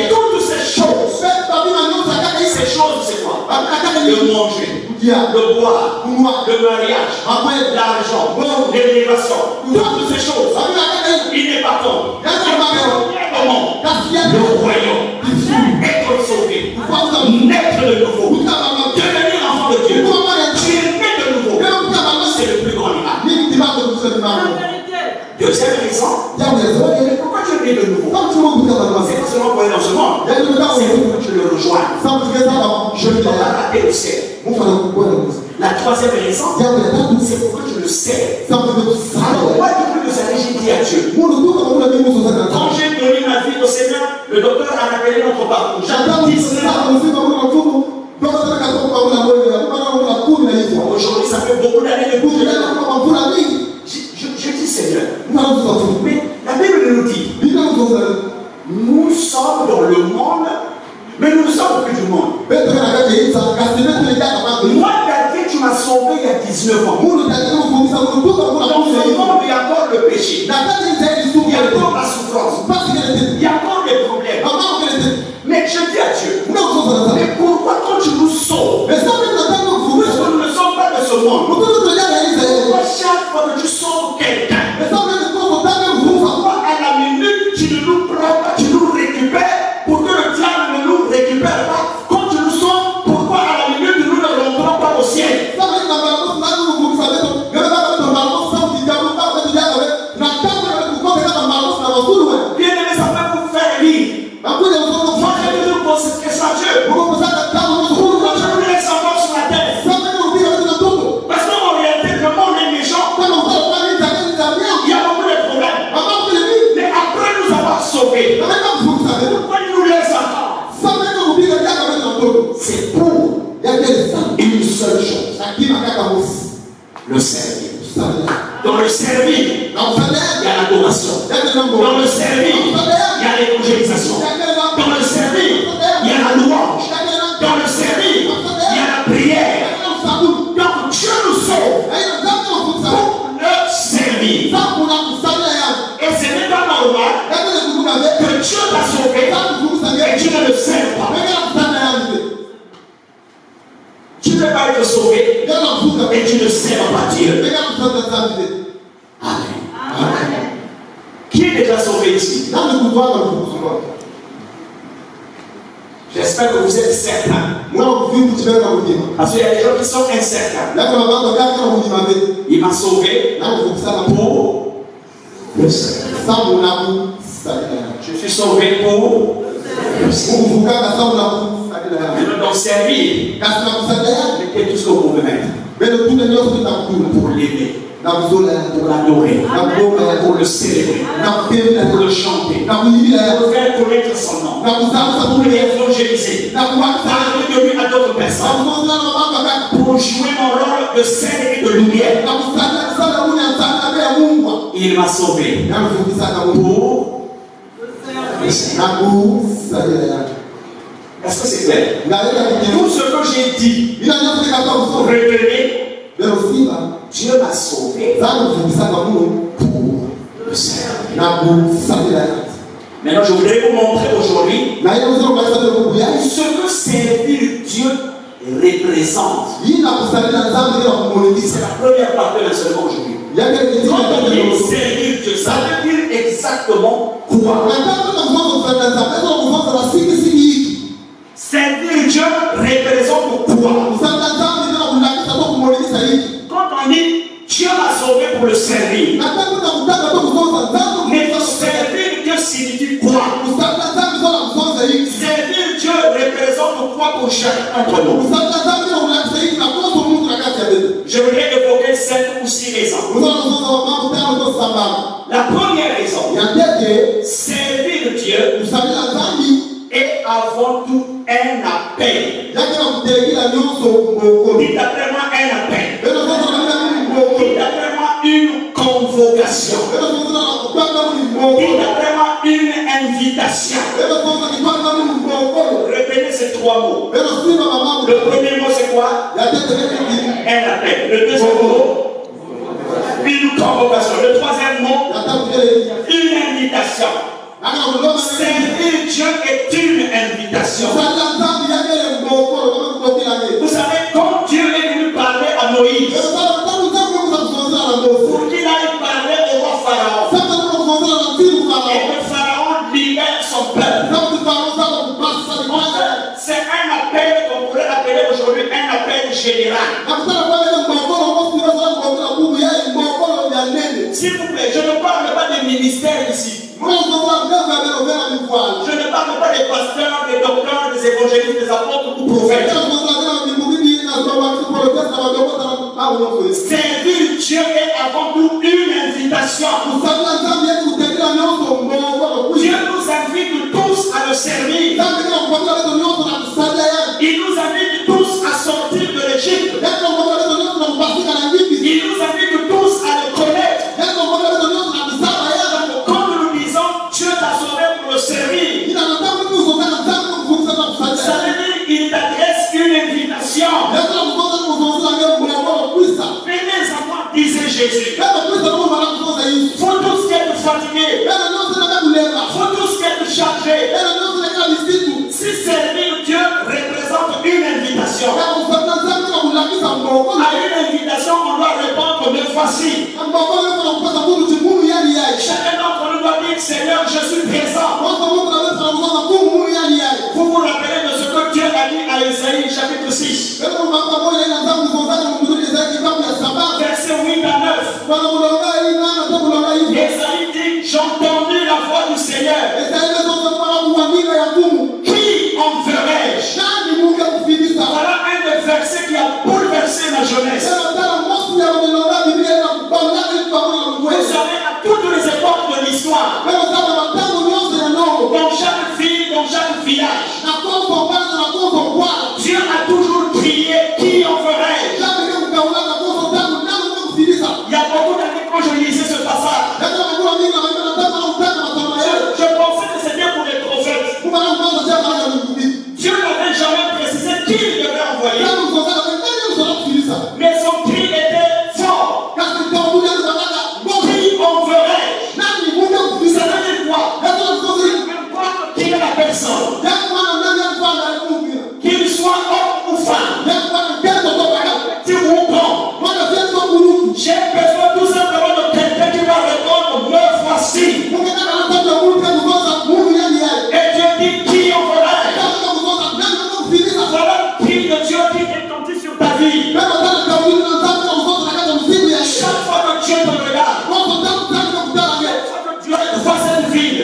toutes ces choses, c'est quoi? De manger, le bois, le mariage, l'argent, l'élévation, toutes ces choses, il n'est pas contre. Comment le royaume, être sauvé, naître de nouveau, devenir enfant de Dieu, tu es né de nouveau. C'est le plus grand miracle. Deuxième raison, pourquoi tu es né de nouveau? C'est pas seulement pour aller dans ce monde, c'est pour que tu le rejoignes. Je ne dois pas rater le ciel. La troisième raison, c'est pour que tu le sais. Alors, moi, depuis que ça j'ai dit à Dieu. Quand j'ai donné ma vie au Seigneur, le docteur a appelé notre parcours. J'attends 19 ans. Aujourd'hui, ça fait beaucoup d'années de coups. Je dis Seigneur, mais la Bible nous dit, nous sommes dans le monde, mais nous ne sommes plus du monde. Moi, David, tu m'as sauvé il y a 19 ans. Dans le monde, il y a encore le péché. Il y a encore la souffrance. Il y a encore des problèmes. Mais je dis à Dieu, mais pourquoi quand tu nous sauves, nous ne sommes pas de ce monde, pourquoi chaque fois que tu sauves quelqu'un, pourquoi à la minute tu ne nous prends pas, tu nous récupères pour que le diable ne nous récupère pas? Quand tu nous sauves, pourquoi à la minute nous ne rentrons pas au ciel? Bien aimé, ça peut vous faire rire. Moi, je vous pose cette question à Dieu. Pourquoi je vous laisse encore sur la terre? Parce qu'en réalité, le monde est méchant. Il y a beaucoup de problèmes. Mais après nous avoir sauvés, pourquoi il nous laisse encore? C'est pour une seule chose. Le servir. Dans le servir, il y a l'adoration. Dans le servir, il y a l'évangélisation. Dans le servir, il y a la louange. Dans le servir, il y a la prière. Donc Dieu nous sauve pour le servir. Et ce n'est pas normal que Dieu t'a sauvé et tu ne le sers pas. Tu ne peux pas être sauvé et tu ne sers pas Dieu. Amen. Qui est déjà sauvé ici? J'espère que vous êtes certains. Parce qu'il y a des gens qui sont incertains. Il m'a sauvé pour le Seigneur. Je suis sauvé pour le Seigneur. Donc servir, mettez tout ce que vous pouvez mettre. Pour l'aimer, pour l'adorer, pour le célébrer, pour le chanter, pour faire connaître son nom, pour l'évangéliser, pour parler de lui à d'autres personnes, pour jouer mon rôle de sel et de lumière. Il m'a sauvé pour le Seigneur. Est-ce que c'est clair? Tout ce que j'ai dit, retenez, Dieu m'a sauvé pour le Seigneur. Maintenant, je voudrais vous montrer aujourd'hui ce que servir Dieu représente. C'est la première partie de l'enseignement aujourd'hui. Quand on dit servir Dieu, ça veut dire exactement quoi? Servir Dieu représente quoi? Quand on dit Dieu m'a sauvé pour le servir, mais servir Dieu signifie quoi? Servir Dieu représente quoi pour chacun d'entre nous? Je voudrais évoquer 5 ou 6 raisons. La première raison, servir Dieu est avant tout un appel. Dites après moi un appel. Dites après moi une convocation. Dites après moi une invitation. Retenez ces 3 mots. Le premier mot c'est quoi? Un appel. Le deuxième mot, une convocation. Le troisième mot, une invitation. Servir Dieu est une invitation. Vous savez, quand Dieu est venu C'est un appel qu'on pourrait appeler aujourd'hui un appel général. S'il vous plaît, je ne parle pas des ministères ici. Je ne parle pas des pasteurs, des docteurs, des évangélistes, des apôtres ou prophètes. Servir Dieu est avant tout une invitation. Dieu nous invite tous à le servir. Il nous invite tous à sortir de l'Égypte. Il nous invite tous à le connaître. Quand nous disons Dieu t'a sauvé pour le servir, ça veut dire qu'il t'adresse une invitation. Venez à moi, disait Jésus. Faut tous être fatigués. Faut tous être chargés. Si servir Dieu représente une invitation, à une invitation, on doit répondre me voici. Chacun d'entre nous doit dire Seigneur, je suis présent. Vous vous rappelez de ce que Dieu a dit à Isaïe chapitre 6, verset 8 à 9. Isaïe dit, j'ai entendu la voix du Seigneur. Qui enverrai-je? Voilà un des versets qui a bouleversé ma jeunesse. Vous savez, à toutes les époques de l'histoire, dans chaque ville, dans chaque village, Dieu a toujours crié, qui enverrai-je? Il y a beaucoup d'années quand je lisais ce passage, je pensais que c'était pour les prophètes. Dieu n'avait jamais précisé qui il devait envoyer. Mais son cri était fort. Qui enverrai-je? Ça veut dire quoi? Qui est la personne? Qu'il soit homme ou femme, petit ou grand, j'ai besoin tout simplement de quelqu'un qui va répondre me voici. Et Dieu dit qui enverrai-je? Voilà le cri de Dieu qui retentit sur ta vie. Chaque fois que Dieu te regarde, Dieu voit cette ville.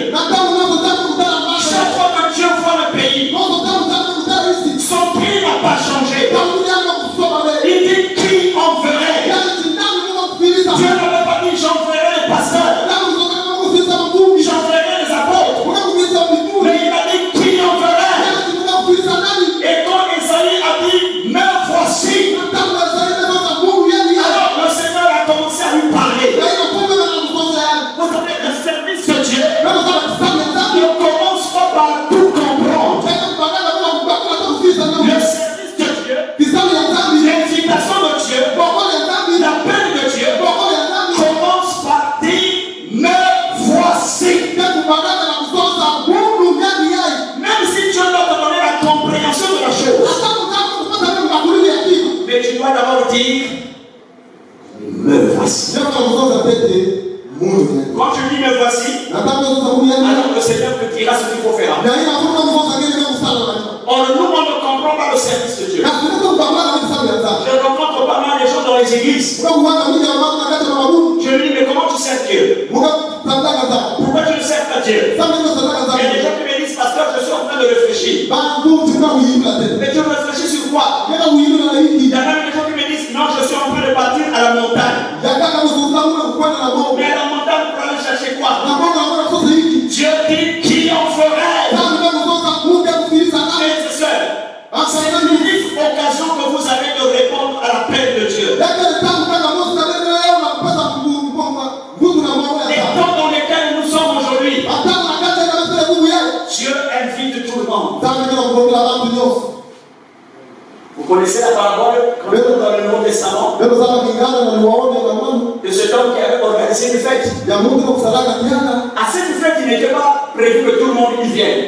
Chaque fois que Dieu voit le pays, son prix n'a pas changé. Il dit qui enverrai? Dieu n'avait pas dit j'enverrai les pasteurs, j'enverrai les apôtres, mais il a dit qui enverrai? Et quand Isaïe a dit me voici, alors le Seigneur a commencé à lui parler. Vous savez, le service de Dieu ne commence pas par tout comprendre. Le service de Dieu, l'invitation de Dieu, l'appel de Dieu commence par dire me voici. Même si Dieu doit te donner la compréhension de la chose, mais tu dois d'abord dire me voici. Quand tu dis me voici, alors le Seigneur te dira ce qu'il faut faire. Nous, on ne comprend pas le service de Dieu. Je rencontre pas mal de gens dans les églises. Je lui dis, mais comment tu sers Dieu? Pourquoi tu ne sers pas Dieu? Il y a des gens qui me disent, pasteur, je suis en train de réfléchir. Mais tu réfléchis sur quoi? Il y a même des gens qui me disent, non, je suis en train de partir à la montagne. Mais à la montagne, pour aller chercher quoi? Dieu dit, qui en ferait? C'est une unique occasion que vous avez de répondre à l'appel de Dieu. Les temps dans lesquels nous sommes aujourd'hui, Dieu invite tout le monde. Vous connaissez la parabole dans le Nouveau Testament de cet homme qui avait organisé une fête. À cette fête, il n'était pas prévu que tout le monde y vienne.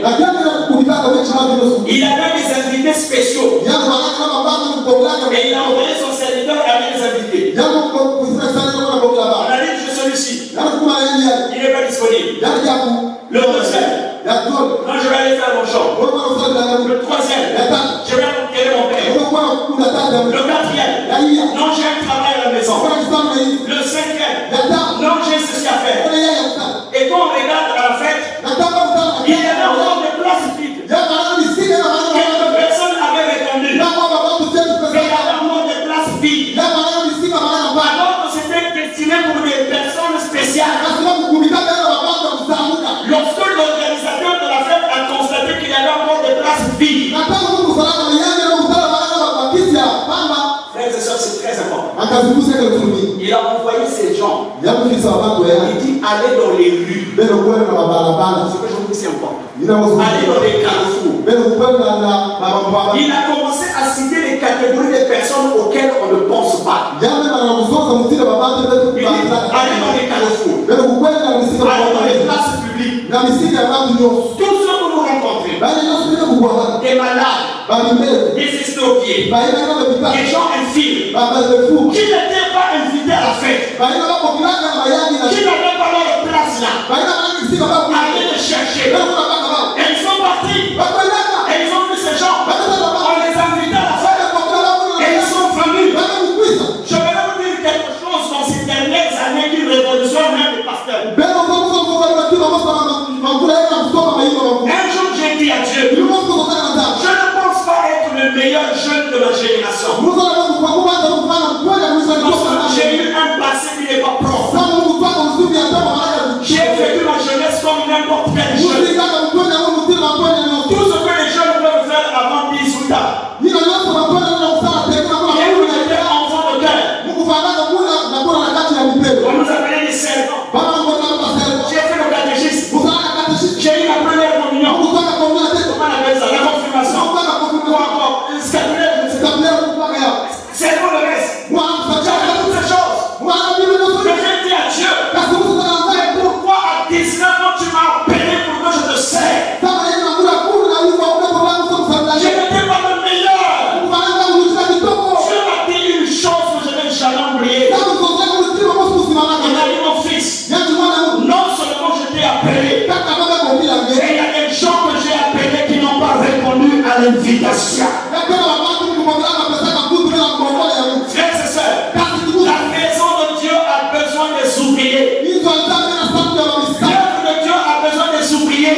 Il avait des invités spéciaux. Et il a envoyé son serviteur avec les invités. On a dit que celui-ci, il n'est pas disponible. Le deuxième, non, je vais aller faire mon champ. Il a envoyé ces gens. Il dit allez dans les rues. Ce que je vous dis c'est important. Allez dans les carrefours. Il a commencé à citer les catégories de personnes auxquelles on ne pense pas. Il dit allez dans les carrefours. Allez dans les places publiques. Tous ceux que vous rencontrez. Des malades. Des estropiés. Des gens infimes. Qui n'étaient pas invités à la fête. Qui n'avaient pas leur place là. Allez les chercher. Et ils sont partis. Et ils ont vu ces gens. On les a invités à la fête. Et ils sont venus. Je vais vous dire quelque chose dans ces dernières années qui révolutionnent même les pasteurs. Un jour j'ai dit à Dieu, je ne pense pas être le meilleur jeune de ma génération. Parce que j'ai eu un passé qui n'est pas propre. J'ai vécu ma jeunesse comme n'importe quel jeune. Tout ce que les jeunes peuvent faire avant 18 ans. Et où j'étais enfant de cœur. On nous appelait des servants. J'ai fait le catéchisme. J'ai eu ma première communion. Comment on appelle ça? La confirmation. Ou encore, le scapulaire. C'est bon le reste. J'ai fait toutes ces choses. Mais j'ai dit à Dieu, mais pourquoi à 19 ans tu m'as appelé pour que je te sers? Je n'étais pas le meilleur. Dieu m'a dit une chose que je n'ai jamais oubliée. Il a dit mon fils, non seulement je t'ai appelé, mais il y a des gens que j'ai appelés qui n'ont pas répondu à l'invitation. Frères et sœurs, la maison de Dieu a besoin des ouvriers. L'œuvre de Dieu a besoin des ouvriers.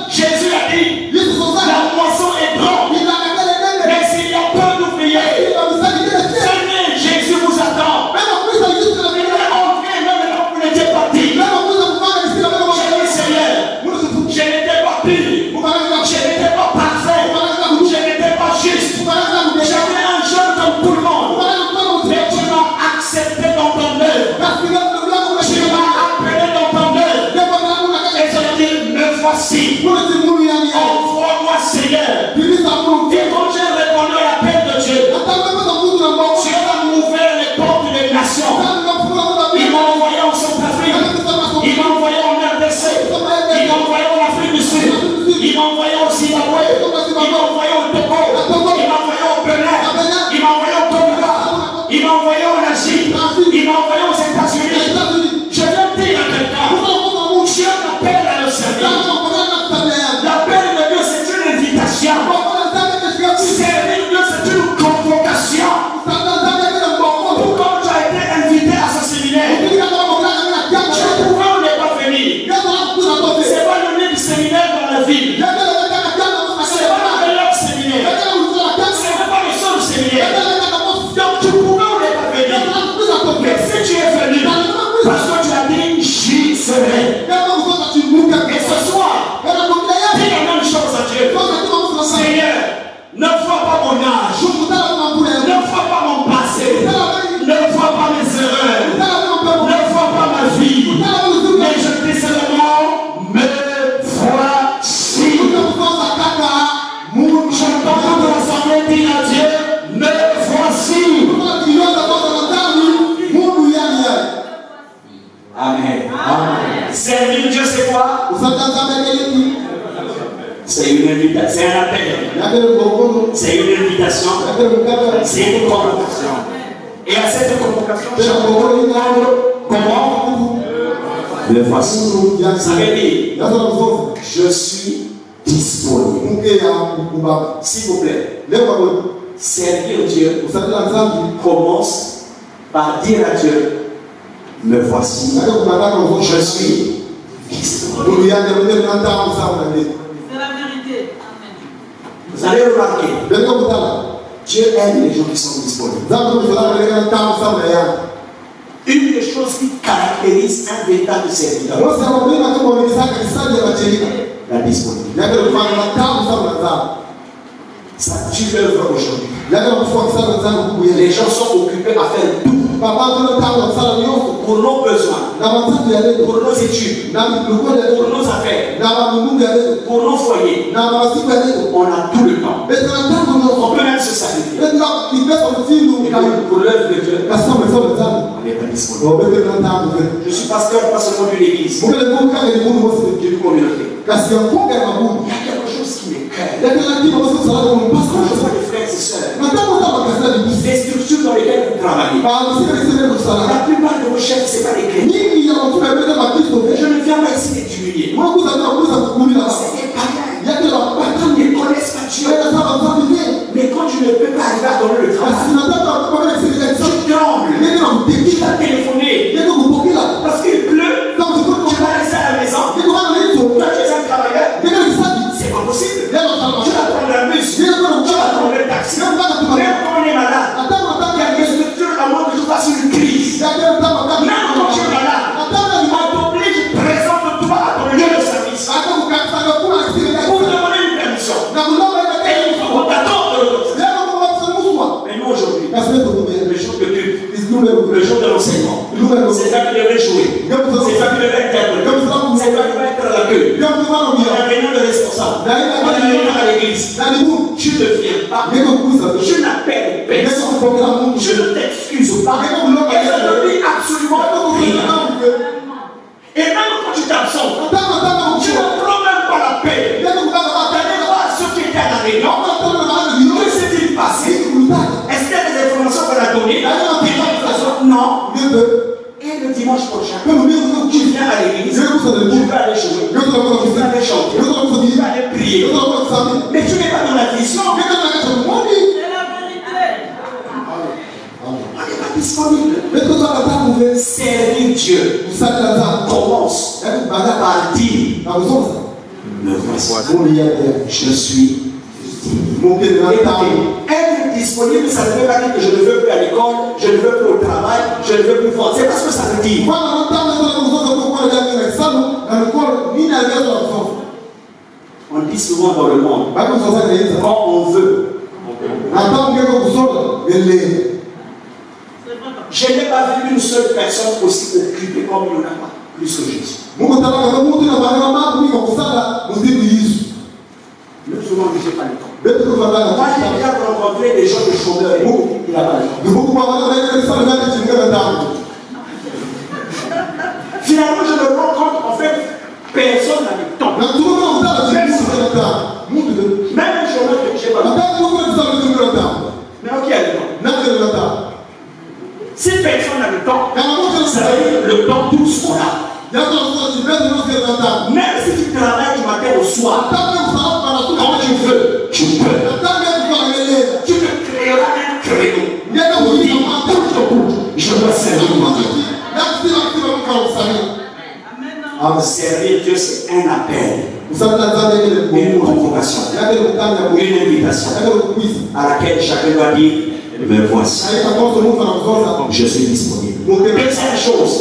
Jésus a dit, la moisson est grande, mais s'il y a peu d'ouvriers, venez, Jésus vous attend. Il est entré même quand vous n'étiez pas dit. J'ai dit Seigneur, je n'étais pas pire, je n'étais pas parfait, je n'étais pas juste. J'avais un jeune comme tout le monde, mais tu m'as accepté dans ton œuvre. Tu m'as appelé dans ton œuvre. Et je dis, me voici. Envoie-moi Seigneur. Et quand j'ai répondu à l'appel de Dieu, Dieu a ouvert les portes des nations. Il m'a envoyé en Centrafrique. Il m'a envoyé en RDC. Il m'a envoyé en Afrique du Sud. Il m'a envoyé au Zimbabwe. Il m'a envoyé au Togo. Il m'a envoyé au Bénin. Il m'a envoyé au Côte d'Ivoire. Il m'a envoyé en Asie. Il m'a envoyé aux États-Unis. Je viens de dire à quelqu'un, Dieu m'appelle à le servir. L'appel de Dieu, c'est une invitation. Servir Dieu, c'est une convocation. Tout comme tu as été invité à ce séminaire, tu pouvais ou ne pas venir. C'est pas l'unique séminaire dans la ville. C'est pas le meilleur séminaire. C'est pas le seul séminaire. Donc tu pouvais ou ne pas venir. Mais si tu es venu, parce que tu as dit j'y serai. Et ce soir, dis la même chose à Dieu. Seigneur, ne vois pas mon âge, ne vois pas mon passé, ne vois pas mes erreurs, ne vois pas ma vie, mais je dis seulement, me voici. J'entends de l'assemblée dire à Dieu, me voici. Amen. Servir Dieu, c'est quoi? C'est une invitation, c'est un appel. C'est une invitation, c'est une convocation. Et à cette convocation, je peux répondre comment? Le voici. Ça veut dire, je suis disponible. S'il vous plaît, servir Dieu commence par dire à Dieu, me voici, je suis disponible. Vous allez remarquer, Dieu aime les gens qui sont disponibles. Une des choses qui caractérise un véritable serviteur, la disponibilité. Ça tue l'œuvre aujourd'hui. Les gens sont occupés à faire tout pour nos besoins, pour nos études, pour nos affaires, pour nos foyers. On a tout le temps. On peut même se sacrifier. Et pour l'œuvre de Dieu, on n'est pas disponible. Je suis pasteur pas seulement d'une église, d'une communauté. Il y a quelque chose qui m'écoeure. Parce que je vois les frères et sœurs, les structures dans lesquelles vous travaillez, la plupart de vos chefs, ce n'est pas des chrétiens. Je ne viens pas ici les humilier. C'est des païens. Ils ne connaissent pas Dieu. Mais quand tu ne peux pas arriver à donner le travail, tu trembles. Tu vas téléphoner. Parce qu'il pleut. Tu vas rester à la maison. Toi, tu es un travailleur. C'est pas possible. Tu vas prendre un bus. Tu vas prendre le taxi. Même quand on est malade, il y a des structures à moins que je fasse une crise. Même quand tu es malade, on t'oblige, présente-toi à ton lieu de service pour demander une permission. Et il faut qu'on t'attende de l'autre. Mais nous aujourd'hui, le jour de culte, le jour de l'enseignement, c'est toi qui devrais jouer, c'est toi qui devrais interpréter, c'est toi qui devrais être à l'accueil. On a une réunion de responsables, on a une réunion à l'église. Tu ne viens pas, tu n'appelles personne, tu ne t'excuses pas, et ça ne dit absolument rien. Et même quand tu t'absentes, tu ne prends même pas la paix d'aller voir ceux qui étaient à la réunion. Que s'est-il passé? Est-ce qu'il y a des informations qu'on a données? Non. Et le dimanche prochain, tu viens à l'église, tu vas aller jouer, tu vas aller chanter, tu vas aller prier. Mais tu n'es pas dans la vision. C'est la vérité. On n'est pas disponible. Servir Dieu commence par dire, me voici, je suis. Être disponible, ça ne veut pas dire que je ne veux plus à l'école, je ne veux plus au travail, je ne veux plus voir. C'est parce que ça veut dire. On dit souvent dans le monde, quand on veut, je n'ai pas vu une seule personne aussi occupée comme il n'y en a pas, plus que Jésus. Même souvent, je n'ai pas le temps. Moi, j'ai déjà rencontré des gens de chômeurs et il n'a pas le temps. Finalement, je me rends compte, en fait, personne n'a le temps. Même un chômeur que je n'ai pas le temps. Mais qui a le temps? Si personne n'a le temps, ça veut dire le temps, tout ce qu'on a. Même si tu travailles du matin au soir, quand tu veux, tu peux. Tu te créeras un créneau. Je dois servir mon Dieu. Servir Dieu, c'est un appel, une convocation, une invitation à laquelle chacun doit dire, me voici. Je suis disponible. Deuxième chose,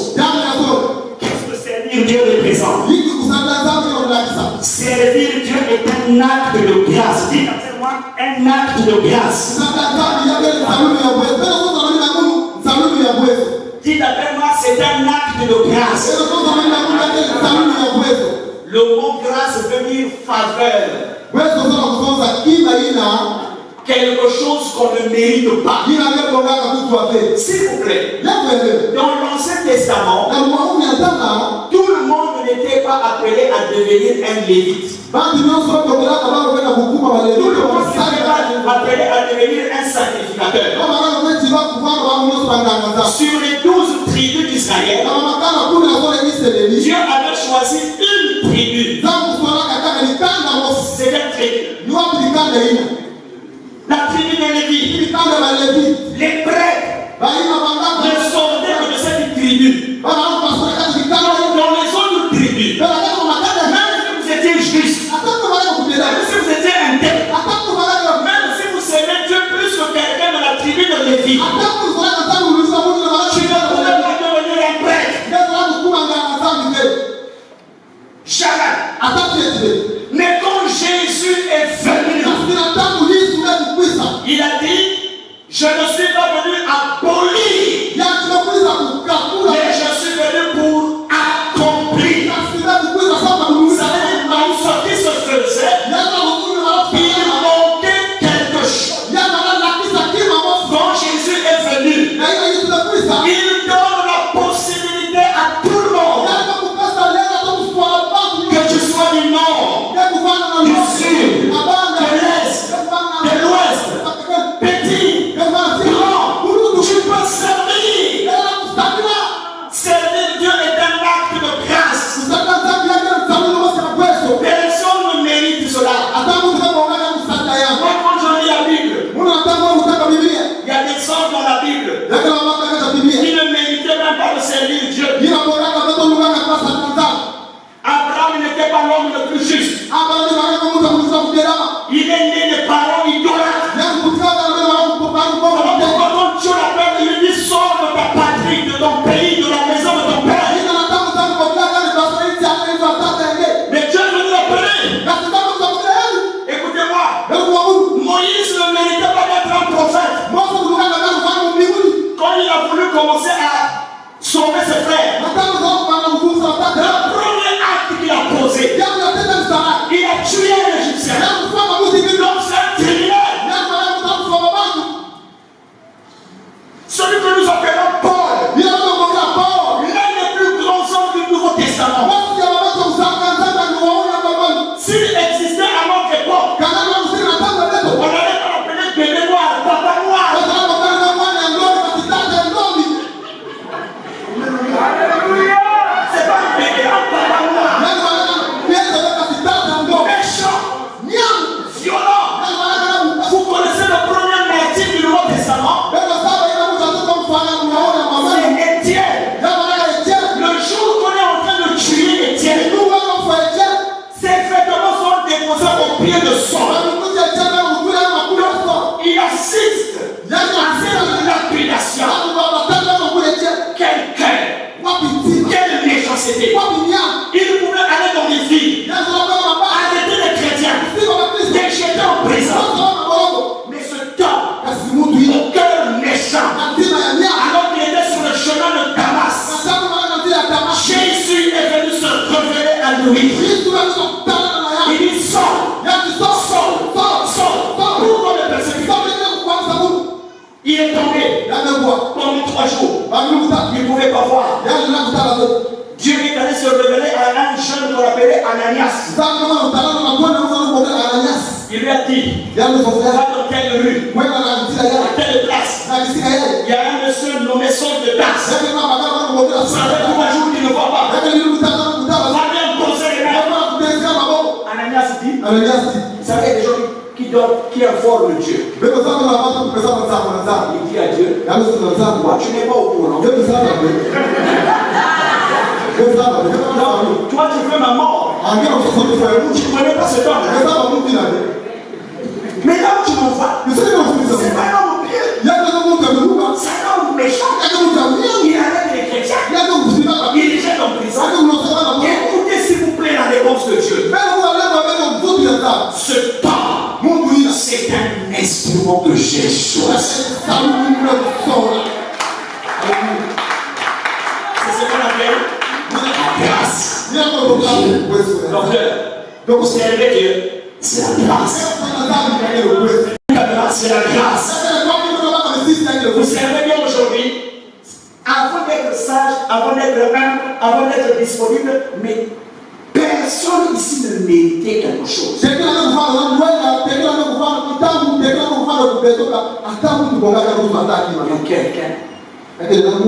qu'est-ce que servir Dieu représente? Servir Dieu est un acte de grâce. Dis après moi, un acte de grâce. Dis d'après moi, c'est un acte de grâce. Le mot grâce veut dire faveur. Quelque chose qu'on ne mérite pas. S'il vous plaît, dans l'Ancien Testament, tout le monde n'était pas appelé à devenir un lévite. Tout le monde n'était pas appelé à devenir un sacrificateur. Sur les 12 tribus d'Israël, Dieu avait choisi une tribu. C'est la tribu. La tribu des Lévites, les prêtres, ne sortaient que de cette tribu. Dans les autres tribus, même si vous étiez juste, même si vous étiez intègre, même si vous aimez Dieu plus que quelqu'un dans la tribu de Lévi, tu ne pouvais pas devenir un prêtre. Jamais. Mais quand Jésus est venu, Il est né de parents idolâtres. Quand Dieu l'appelle, il dit sors de ta patrie, de ton pays, de la maison de ton père. Mais Dieu veut nous appeler. Écoutez-moi. Moïse ne méritait pas d'être un prophète. Quand il a voulu commencer à sauver ses frères, le premier acte qu'il a posé, il a tué un Égyptien. Donc c'est un criminel. Celui que nous appelons Paul, l'un des plus grands hommes du Nouveau Testament. S'il existait à notre époque, on allait l'appeler bébé noir, papa noir. C'est pas un bébé, un papa noir. Méchant, violent. Vous connaissez le premier martyr du Nouveau Testament? C'est Étienne. Le jour qu'on est en train de tuer Étienne, ses vêtements sont déposés au pied de Saul. Il assiste à cette lapidation. Quel cœur, quelle méchanceté. Il pouvait aller dans les villes, arrêter les chrétiens, les jeter en prison. Mais ce temps, au cœur méchant, alors qu'il était sur le chemin de Damas, Jésus est venu se révéler à lui. Il dit Saul, Saul, pourquoi me persécutes? Il est tombé pendant 3 jours. Il ne pouvait pas voir. Dieu est allé se révéler à un jeune qu'on appelait Ananias. Il lui a dit, va dans telle rue, à telle place. Il y a un monsieur nommé Saul de Tarse. Ça fait 3 jours qu'il ne voit pas. Va bien poser les mains. Ananias dit, vous savez, des gens qui informent Dieu. Il dit à Dieu, moi, tu n'es pas au courant. Toi, tu veux ma mort. Tu ne connais pas cet homme. Mais là où tu m'envoies, c'est pas un homme pieux. C'est un homme méchant. Il arrête les chrétiens. Il les jette en prison. Écoutez s'il vous plaît la réponse de Dieu. Ce temps, c'est un instrument que j'ai choisi. C'est ce qu'on appelle la grâce. Donc vous servez Dieu. C'est la grâce. C'est la grâce. Vous servez Dieu aujourd'hui. Avant d'être sage, avant d'être humble, avant d'être disponible, mais personne ici ne méritait quelque chose. Quelqu'un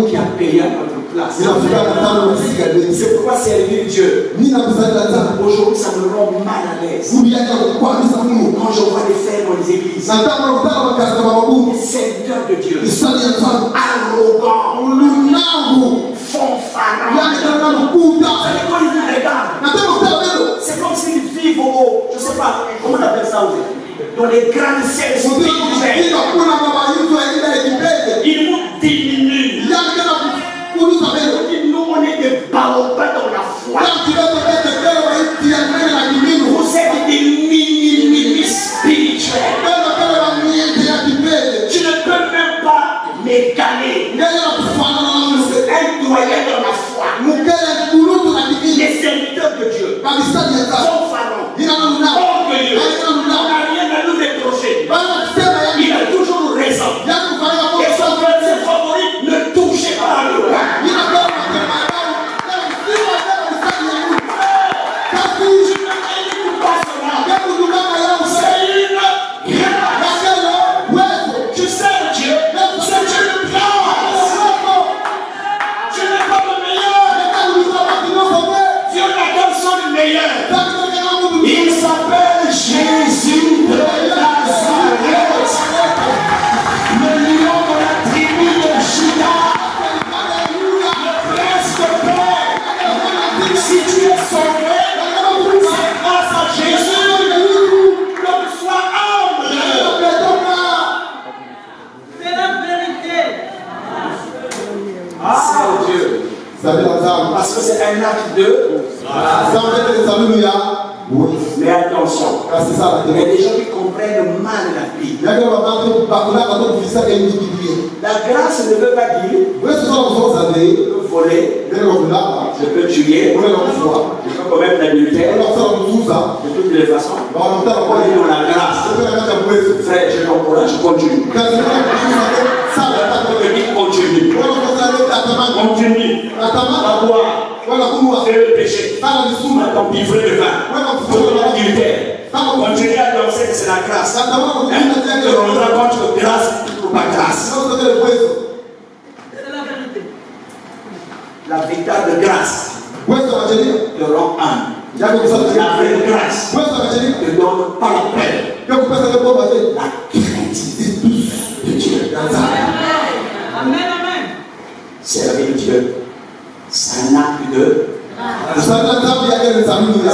qui a payé à notre place. C'est pourquoi servir Dieu aujourd'hui ça me rend mal à l'aise. Quand je vois les frères dans les églises, les serviteurs de Dieu, arrogants, fanfarons. C'est comme s'ils vivent au, je ne sais pas, comment on appelle ça aujourd'hui, dans les grandes scènes spirituelles. Ils nous diminuent. Nous, on est des baobabs dans la foi. Vous êtes des mini spirituels. Tu ne peux même pas m'égaler. Un doyen dans la foi. Les serviteurs de Dieu sont pharaons, orgueilleux. On n'a rien à nous reprocher. Il a toujours raison. Et c'est un acte de mais attention, il y a des gens qui comprennent mal la Bible. La grâce ne veut pas dire je peux voler, je peux tuer, je peux commettre l'adultère de toutes les façons. On est dans la grâce. Frère, je t'encourage, je continue. Continue. Continue. Fais le péché. T'empiffrer le vin. L'adultère. Continue à danser, c'est la grâce. Tu te rendras compte que grâce ou pas grâce. La véritable grâce te rend âme. La vraie grâce te donne pas la peine. La crainte de Dieu. Amen. Servir Dieu, c'est un acte de grâce. Ça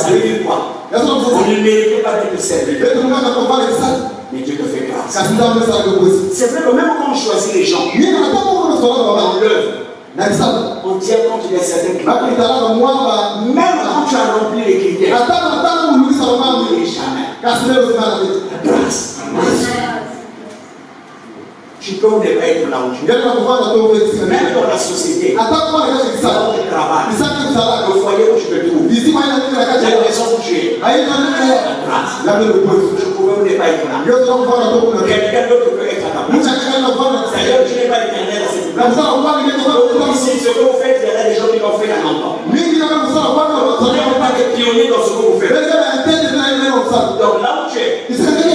veut dire quoi? Vous ne méritez pas d'être servi. Mais Dieu te fait grâce. C'est vrai que même quand on choisit les gens, on l'œuvre. On tient compte de certains critères. Même quand tu as rempli les critères, jamais. Grâce. Tu peux ne pas être là où tu es. Même dans la société, là où tu travailles, le foyer où tu te trouves, la maison où tu es, la grâce. Je pouvais ne pas être là. Quelqu'un d'autre peut être à ta place. D'ailleurs, tu n'es pas éternel à cette place. Si ce que vous faites, il y a des gens qui l'ont fait à longtemps. Vous n'êtes pas des pionniers dans ce que vous faites. Donc là où tu es,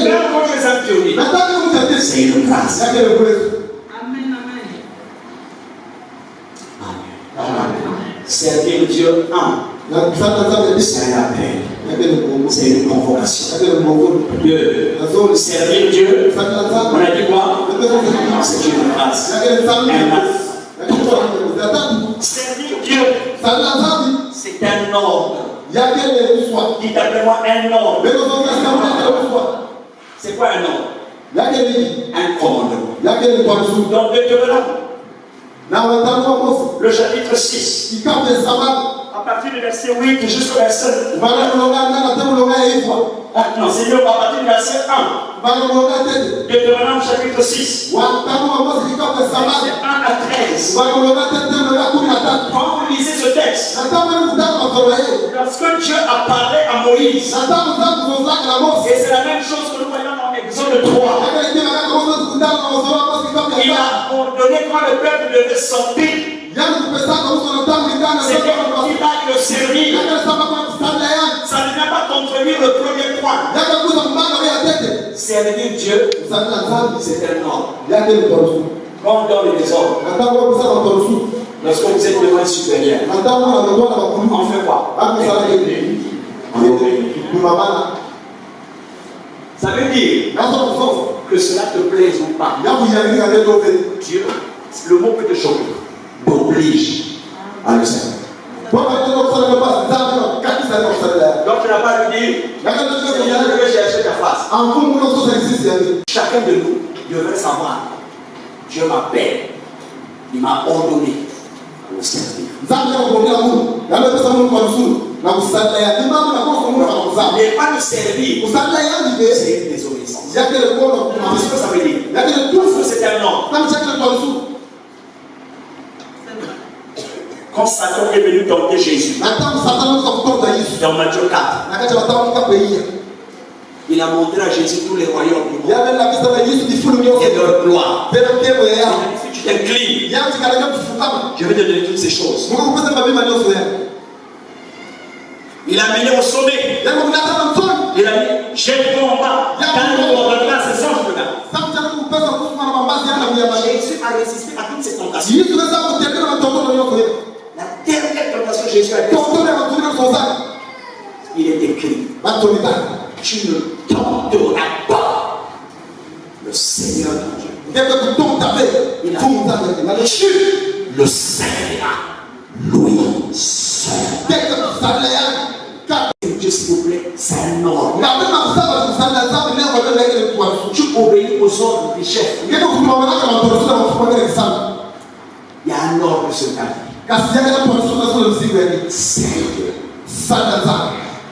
même quand tu es un pionnier, c'est une grâce. Amen. Servir Dieu, c'est un appel. C'est une convocation. Deux, servir Dieu, on a dit quoi? C'est une grâce. Servir Dieu, c'est un ordre. Dites appelez-moi un ordre. C'est quoi un ordre? Un commandement. Donc Deutéronome, le chapitre 6, à partir du verset 8 jusqu'au verset. Non, c'est mieux à partir du verset 1. Deutéronome chapitre 6. Verset 1 à 13. Quand vous lisez ce texte, lorsque Dieu a parlé à Moïse, et c'est la même chose que nous voyons dans Exode 3. Il a ordonné quand le peuple devait sortir. C'est qu'il a le servir. Ça ne vient pas contredire le premier point. Servir Dieu, c'est un ordre. Quand on donne des ordres, lorsque vous êtes devant un supérieur, on fait quoi? On obéit. Ça veut dire que cela te plaise ou pas. Dieu, le mot peut te choquer. T'oblige à le servir. Donc tu n'as pas à lui dire, Seigneur, je vais chercher ta face. Chacun de nous devrait savoir, Dieu m'appelle, il m'a ordonné à le servir. Mais pas le servir, c'est une désobéissance. Qu'est-ce que ça veut dire? Parce que c'est un ordre. Quand Satan est venu tenter Jésus, dans Matthieu 4, il a montré à Jésus tous les royaumes du monde et leur gloire. Si tu t'inclines, je vais te donner toutes ces choses. Il a mené au sommet. Il a dit, j'ai ton en bas. Quand on ordonnera ses anges de là. Jésus a résisté à toutes ces tentations. La dernière tentation Jésus a dit, il est écrit, tu ne tenteras pas le Seigneur ton Dieu. Il a dit, tu le serviras lui seul. Dieu, s'il vous plaît, c'est un ordre. Tu obéis aux ordres du chef. Il y a un ordre sur ta vie.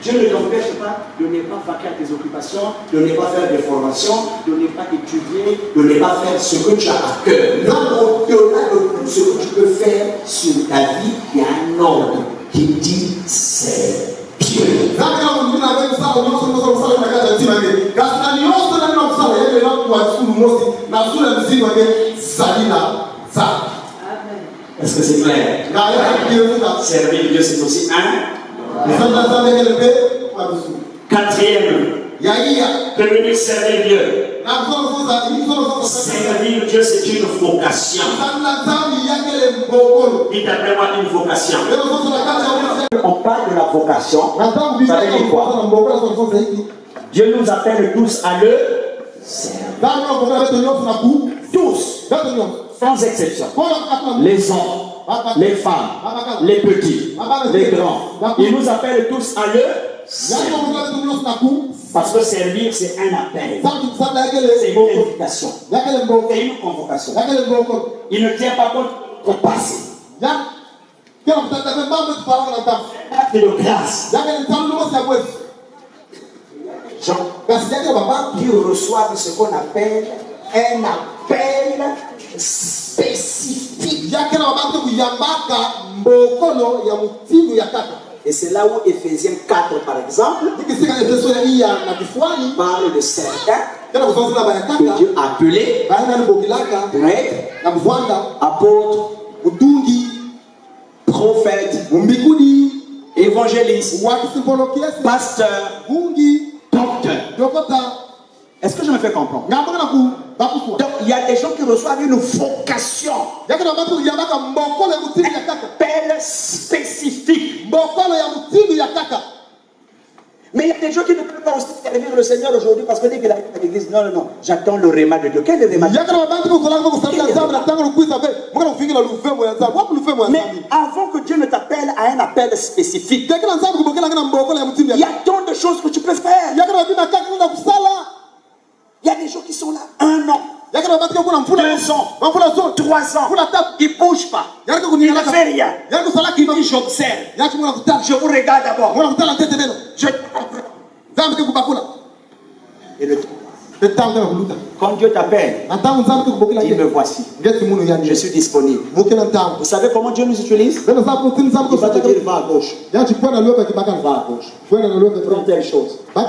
Dieu ne t'empêche pas de ne pas vaquer à tes occupations, de ne pas faire des formations, de ne pas étudier, de ne pas faire ce que tu as à cœur. Là, au-delà de tout ce que tu peux faire sur ta vie, il y a un ordre qui dit c'est Dieu. Est-ce que c'est clair? Servir Dieu, c'est aussi un. Quatrième, devenir servir Dieu. Servir Dieu, c'est une vocation. Dites après moi une vocation. On parle de la vocation. Ça veut dire quoi? Dieu nous appelle tous à le servir. Tous, sans exception. Les hommes, les femmes, les petits, les grands. Il nous appelle tous à le servir. Parce que servir, c'est un appel. C'est une invitation. C'est une convocation. Il ne tient pas compte au passé. Acte de grâce. Dieu reçoit ce qu'on appelle un appel spécifique. Et c'est là où Ephésiens 4, par exemple, parle de certains que Dieu a appelés prêtres, apôtres, prophètes, évangélistes, pasteurs, docteurs. Est-ce que je me fais comprendre? Donc il y a des gens qui reçoivent une vocation, un appel spécifique. Mais il y a des gens qui ne peuvent pas aussi servir le Seigneur aujourd'hui parce que dès qu'il arrive à l'église, non, j'attends le réma de Dieu. Quel est le réma de Dieu? Mais avant que Dieu ne t'appelle à un appel spécifique, il y a tant de choses que tu peux faire. Il y a des gens qui sont là 1 an, 2 ans, 3 ans, ils ne bougent pas, ils ne font rien. Il dit j'observe, je vous regarde d'abord. Et le temps, quand Dieu t'appelle, dis me voici, je suis disponible. Vous savez comment Dieu nous utilise? Il va te dire va à gauche, va à gauche, prends telle chose, prends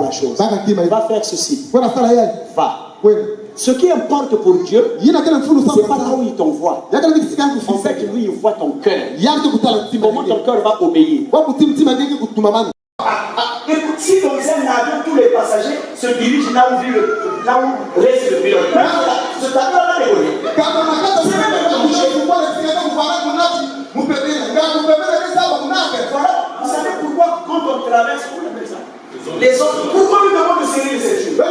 la chose, va faire ceci, va. Ce qui importe pour Dieu, c'est pas là où il t'envoie. En fait, lui, il voit ton cœur. Comment ton cœur va obéir. Écoute, si dans un avion, tous les passagers se dirigent là où reste le pilote, ce avion va décoller. Vous savez pourquoi, quand on traverse, les autres, pourquoi nous devons de serrer ces choses? Parce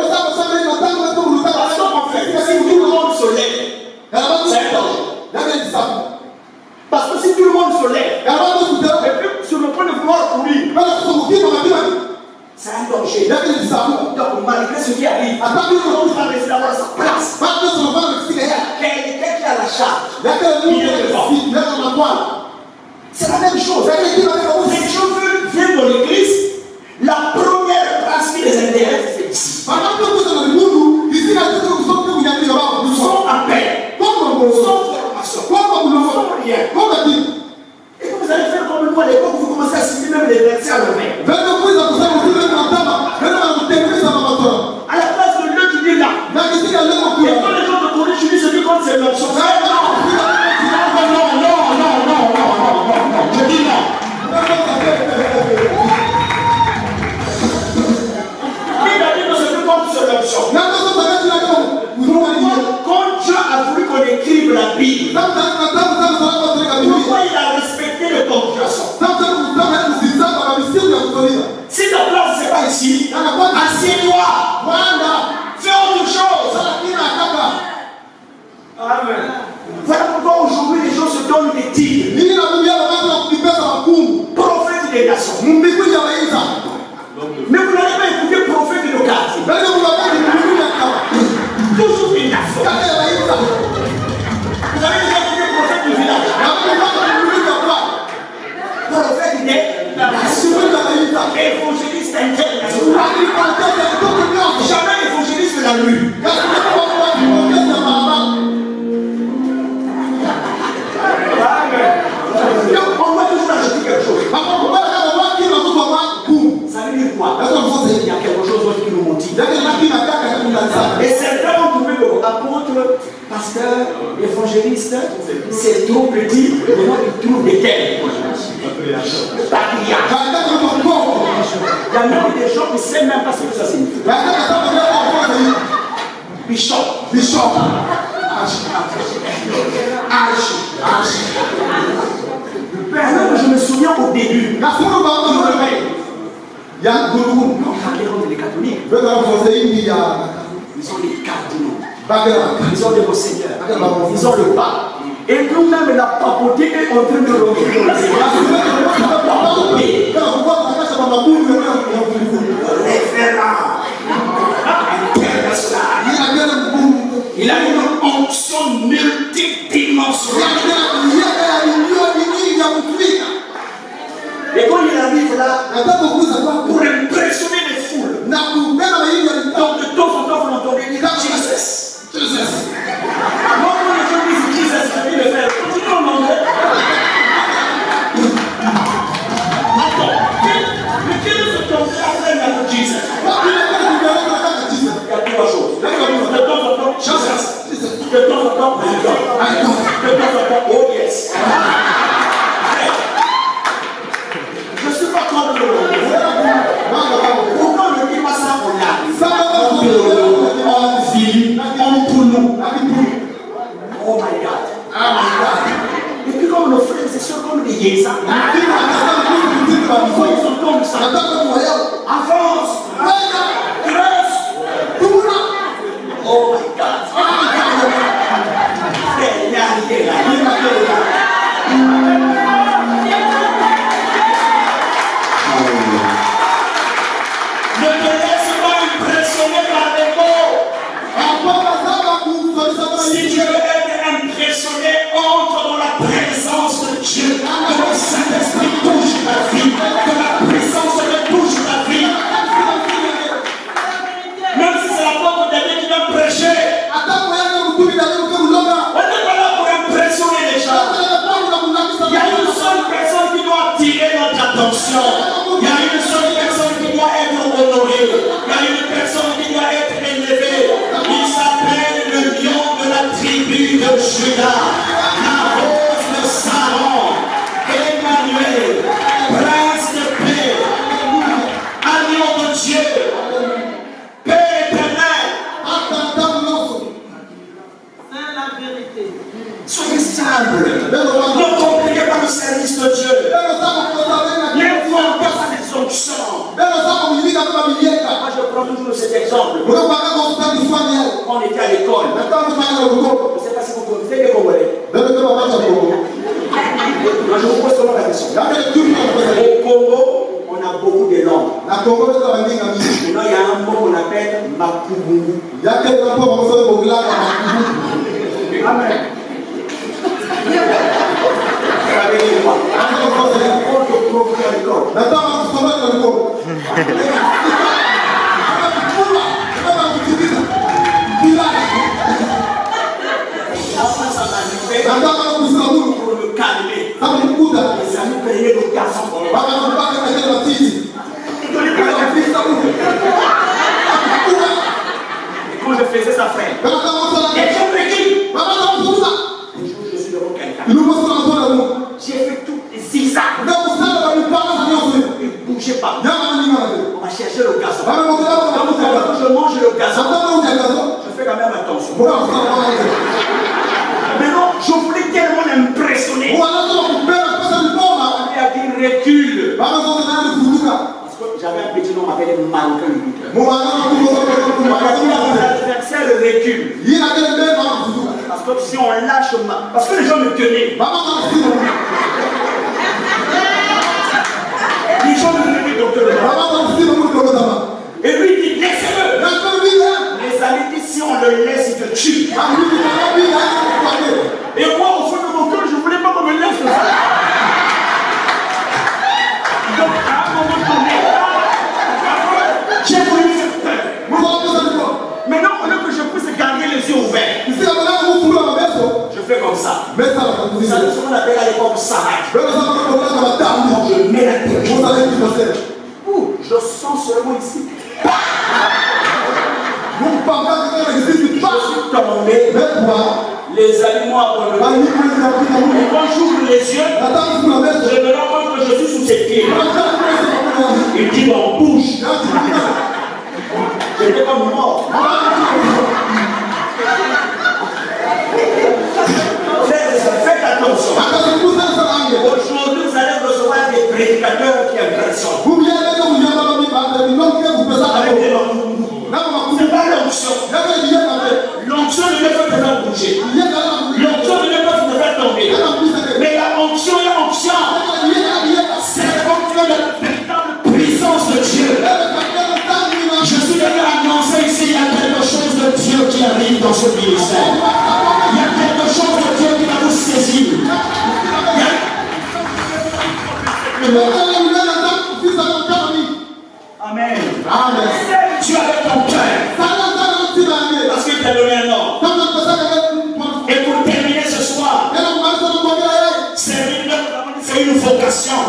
que si tout le monde se lève, c'est un danger. Parce que si tout le monde se lève, et puis sur le point de vouloir courir, c'est un danger. Donc malgré ce qui arrive, tout le monde va rester avoir sa place. Quelqu'un qui a la charge, il est devant. C'est la même chose. Les gens viennent dans l'église, la première place qui les intéresse, c'est ici. Sans appel, sans formation, sans rien. Et vous allez faire comme moi à l'époque, vous commencez à citer même les versets à l'envers. À la place de Dieu, tu dis là. Et quand les gens te connaissent, tu dis ce qui compte, c'est leur chose. Non. Je dis non. Quand Dieu a voulu qu'on écrive la Bible, pourquoi il a respecté le congregation? Si ta place n'est pas ici, assieds-toi, fais autre chose. Amen. Voilà pourquoi aujourd'hui les gens se donnent des titres. Prophète des nations. Mais vous n'allez pas écouter prophète de quartier. Toujours une nation. Vous avez déjà écouté prophète du village. pasteur, évangéliste, c'est trop petit, maintenant il trouve des terres. Il y a même des gens qui ne savent même pas ce que ça signifie. Bishop. Alors, je me souviens au début. Il y a les catholiques. Ils ont les cardinaux. Ils ont les monseigneurs. Ils ont le pape. Et nous-mêmes, la papauté est en train de rentrer dans les il a une onction multidimensionnelle. Et quand il arrive là, pour impressionner les foules, donc de temps en temps, vous l'entendez dire Jesus. Moi, quand les gens disent Jesus, j'ai envie de faire. Continuez en anglais. Attends, mais quel est ce temps après la Jesus? Il y a trois choses. De temps en temps, Jesus. De temps en temps, de temps en temps, oh yes. Je ne suis pas contre le pourquoi ne dit pas ça en là? En vie, en pour nous. Oh my God. Et puis comme nos frères, c'est sûr comme des yézas. Pourquoi ils sont comme ça? Avance. Oh my God. Il est arrivé là. Ne te laisse pas impressionner par les mots. Si tu veux être impressionné, entre dans la présence de Dieu. Que le Saint-Esprit touche ta vie. Que la puissance te touche ta vie. Même si c'est l'apôtre David qui vient prêcher. On n'est pas là pour impressionner les gens. Il y a une seule personne qui doit attirer notre attention. Il y a une seule personne qui doit être honorée. Il y a une personne qui doit être élevée. Il s'appelle le lion de la tribu de Judas. La rose de Saron. Emmanuel. Prince de paix. Agneau de Dieu. Paix éternelle. C'est la vérité. Soyez simples. Ne compliquez pas le service de Dieu. N'inventez pas des onctions. Moi, je prends toujours cet exemple. On était à l'école. Je ne sais pas si vous connaissez les Congolais. Moi, je vous pose seulement la question. Au Congo, on a beaucoup de langues. Maintenant, il y a un mot qu'on appelle Makubungu. Amen. Vous savez quoi? On te provoque à l'école. Pour le calmer. Les amis payaient le garçon. Et quand je faisais ça, frère, les gens me disent, je suis devant quelqu'un. J'ai fait tout les zigzags. Il ne bougeait pas. On va chercher le gazon. Quand je mange le gazon, je fais quand même attention. Maintenant, je voulais tellement l'impressionner. Il a dit recule. Parce que j'avais un petit nom appelé Marocain. L'adversaire recule. Parce que si on lâche, parce que les gens me tenaient. Les gens me tenaient, docteur. Et lui il dit laissez-le. Les amis disent si on le laisse, il te tue. Et moi, au fond de mon cœur, je ne voulais pas qu'on me laisse ça. Donc, à un moment donné, j'ai voulu cette peur. Maintenant, au lieu que je puisse garder les yeux ouverts, je fais comme ça. Ça, c'est ce qu'on appelle à l'époque Sarah. Je mets la tête. Je sens seulement ici. Je suis tombé. tomber, les animaux abandonnés. Et quand j'ouvre les yeux, je me rends compte que je suis sous ses pieds. Il dit bon, bouge. J'étais comme mort. Faites attention. Aujourd'hui, vous allez recevoir des prédicateurs qui impressionnent. Avec des langues. C'est pas l'onction. L'onction ne peut pas te faire bouger. L'onction ne peut pas te faire tomber. Mais la onction est onction. C'est comme la véritable puissance de Dieu. Je suis venu annoncer ici, il y a quelque chose de Dieu qui arrive dans ce ministère. Il y a quelque chose de Dieu qui va vous saisir. Amen. Amen. Tu avec ton cœur. Parce qu'il t'a donné un nom. Et pour terminer ce soir, c'est une vocation.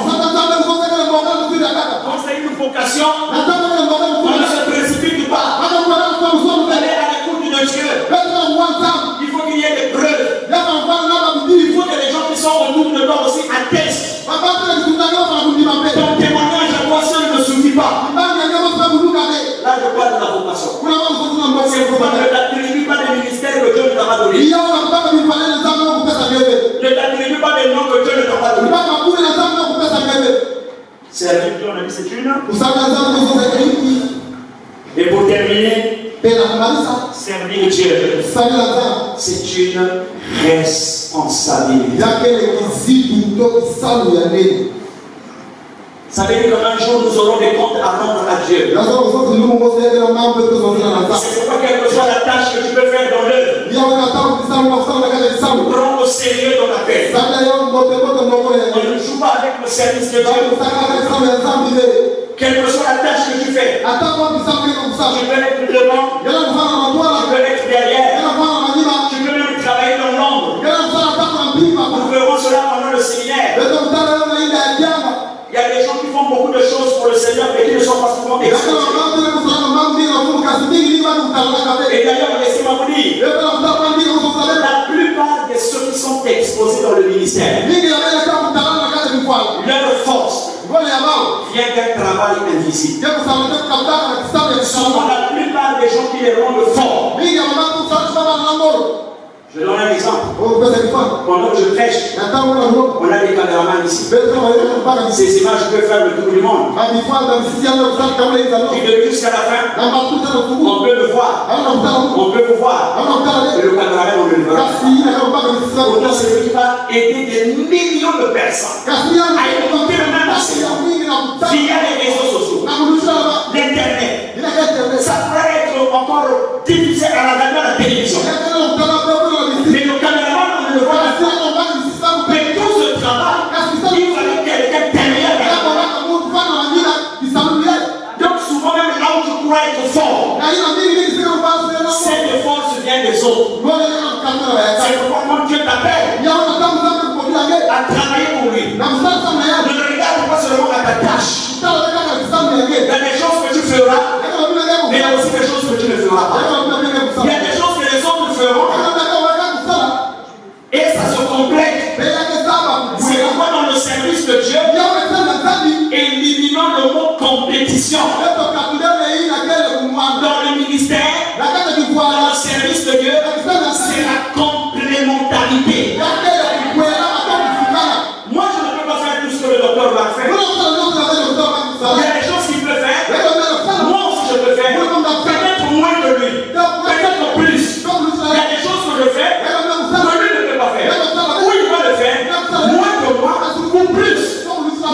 Quand c'est une vocation, on ne se précipite pas. On aller à l'écoute de Dieu. Il faut qu'il y ait des preuves. Il faut que les gens qui sont autour de toi aussi attestent. Ton témoignage à toi seul ne suffit pas. Là, je parle de la vocation. C'est pourquoi ne t'attribue pas des ministères que Dieu ne t'a pas donné. Ne t'attribue pas des noms que Dieu ne t'a pas donné. Servir Dieu, on a dit c'est une. Et pour terminer, servir Dieu, c'est une responsabilité. Ça veut dire qu'un jour nous aurons des comptes à rendre à Dieu. C'est pourquoi quelle que soit la tâche que tu peux faire dans l'œuvre, prends au sérieux dans la paix. On ne joue pas avec le service de Dieu. Quelle que soit la tâche que tu fais, tu peux être devant, tu peux être derrière, tu peux même travailler dans l'ombre. Nous verrons cela pendant le séminaire. Il y a des gens qui font beaucoup de choses pour le Seigneur et qui ne sont pas souvent exposés. Et d'ailleurs, laissez-moi vous dire, la plupart de ceux qui sont exposés dans le ministère, leur force vient d'un travail invisible. Souvent, la plupart des gens qui les rendent forts. Je donne un exemple. Pendant que je prêche, on a des caméramans ici. Ces images peuvent faire le tour du monde. Et de jusqu'à la fin, on peut le voir. On peut vous voir. Et le caméraman, on le verra. Pourtant, c'est lui qui va aider des millions de personnes à écouter le même enseignement via les réseaux sociaux, l'Internet. Ça pourrait être encore diffusé à la télévision. Mais le caméraman, on ne le voit pas. Mais tout ce travail, il fallait quelqu'un derrière. Donc souvent même là où tu crois être fort, cette force vient des autres. C'est pourquoi mon Dieu t'appelle à travailler pour lui. Ne regarde pas seulement à ta tâche. Il y a des choses que tu feras, mais il y a aussi des choses que tu ne feras pas. Il y a des choses que les autres feront. Et ça se complète. C'est pourquoi dans le service de Dieu, éliminons le mot compétition. Dans le ministère, dans le service de Dieu, c'est la complémentarité. Moi, je ne peux pas faire tout ce que le docteur va faire. Il y a des choses qu'il peut faire. Moi aussi, je peux faire. Peut-être moins que lui. Peut-être plus. Il y a des choses que je fais que lui ne peut pas faire. Ou il va le faire moins que moi ou plus.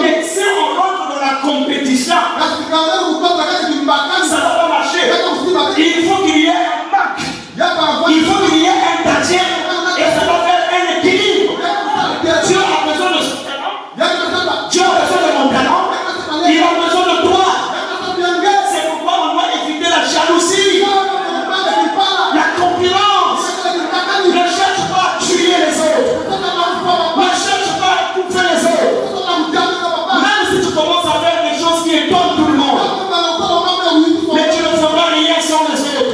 Mais si on rentre dans la compétition, ça ne va pas marcher. Il faut qu'il y ait un match. Il faut qu'il y ait un tatier. Et ça va faire un équilibre. Dieu a besoin de son talent. Dieu a besoin de mon talent. Il a besoin de toi. C'est pourquoi on doit éviter la jalousie, la concurrence. Ne cherche pas à tuer les autres. Ne cherche pas à couper les autres. Même si tu commences à faire des choses qui étonnent tout le monde, mais tu ne feras rien sans les autres.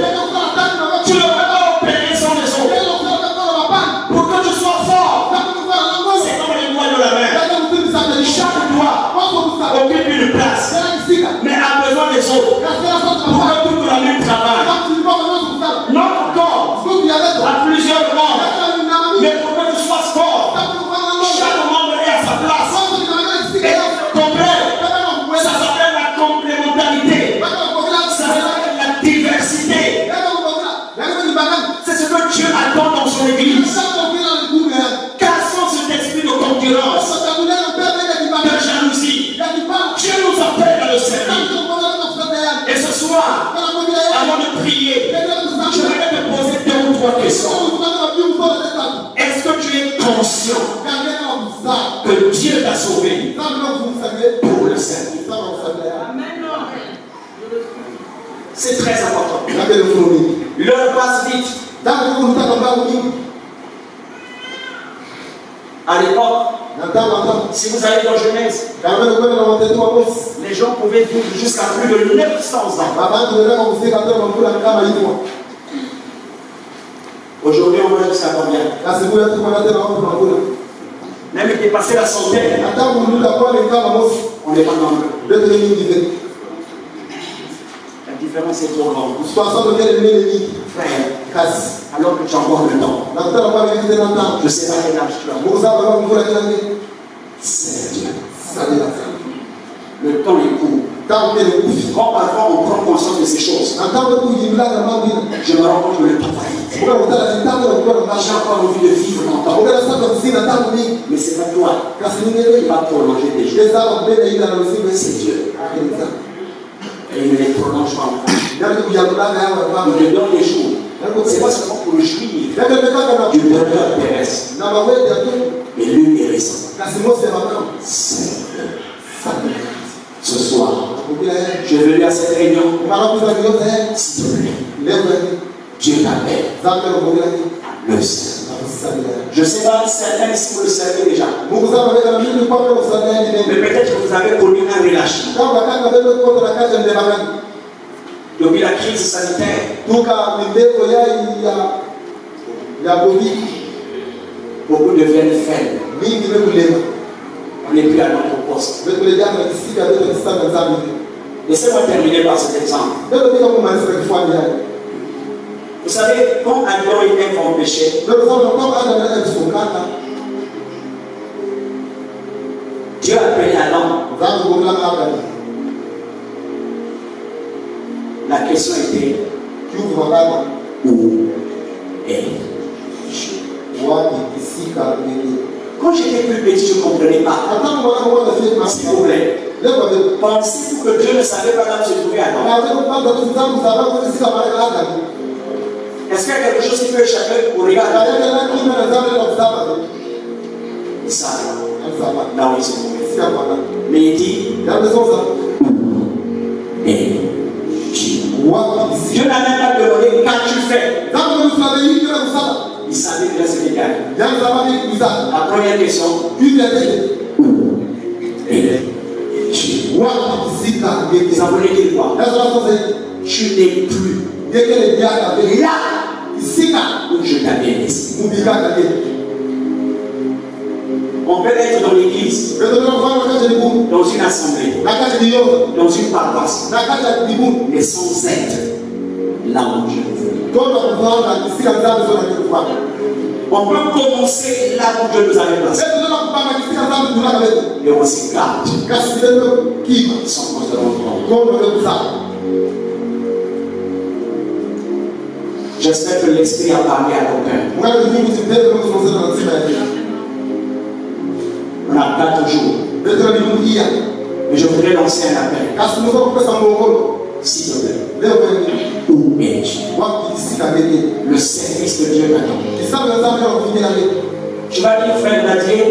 L'heure passe vite. À l'époque, si vous allez dans Genèse, les gens pouvaient vivre jusqu'à plus de 900 ans. Aujourd'hui, on va jusqu'à combien? Même dépasser la centaine. On n'est pas nombreux. La différence est trop grande. Frère, alors que tu as encore le temps. Je ne sais pas quel âge tu as. C'est Dieu. Le temps est court. Quand parfois on prend conscience de ces choses, je me rends compte que le temps va vite. J'ai encore envie de vivre longtemps. Mais c'est pas toi qui va prolonger tes jours. C'est Dieu. Et il ne les prolonge pas encore. Il me donne les jours. C'est pas seulement pour le jouir. Du bonheur terrestre. Mais lui est récent. Ce soir, je suis venu à cette réunion. S'il te plaît, Dieu t'appelle. Le Seigneur. Je ne sais pas certains si vous le savez déjà. Mais peut-être que vous avez connu un relâchement. Depuis la crise sanitaire, beaucoup deviennent faibles. On n'est plus à notre poste. Laissez-moi terminer par cet exemple. Vous savez, quand Adam et Ève ont péché, Dieu a appelé Adam. La question était où est Dieu? Quand j'étais plus petit, je ne comprenais pas. S'il vous plaît, pensez-vous que Dieu ne savait pas là où se trouvait Adam? Est-ce qu'il y a quelque chose qui peut échapper au regard? Il savait là où il se trouvait. Mais il dit, et Dieu n'a même pas demandé qu'as-tu fait. Il savait déjà ce qu'il y a. La première question, ça voulait dire quoi? Tu n'es plus là où je t'avais laissé. On peut être dans l'église, dans une assemblée, dans une paroisse, mais sans être là où je veux. On peut commencer là où Dieu nous avait placé. Et on s'écarte sans cause de notre. J'espère que l'Esprit a parlé à ton cœur. On a 4 jours. Mais je voudrais lancer un appel. S'il te plaît. Où es-tu? Le service de Dieu t'attend. Tu vas dire, frère Nadier,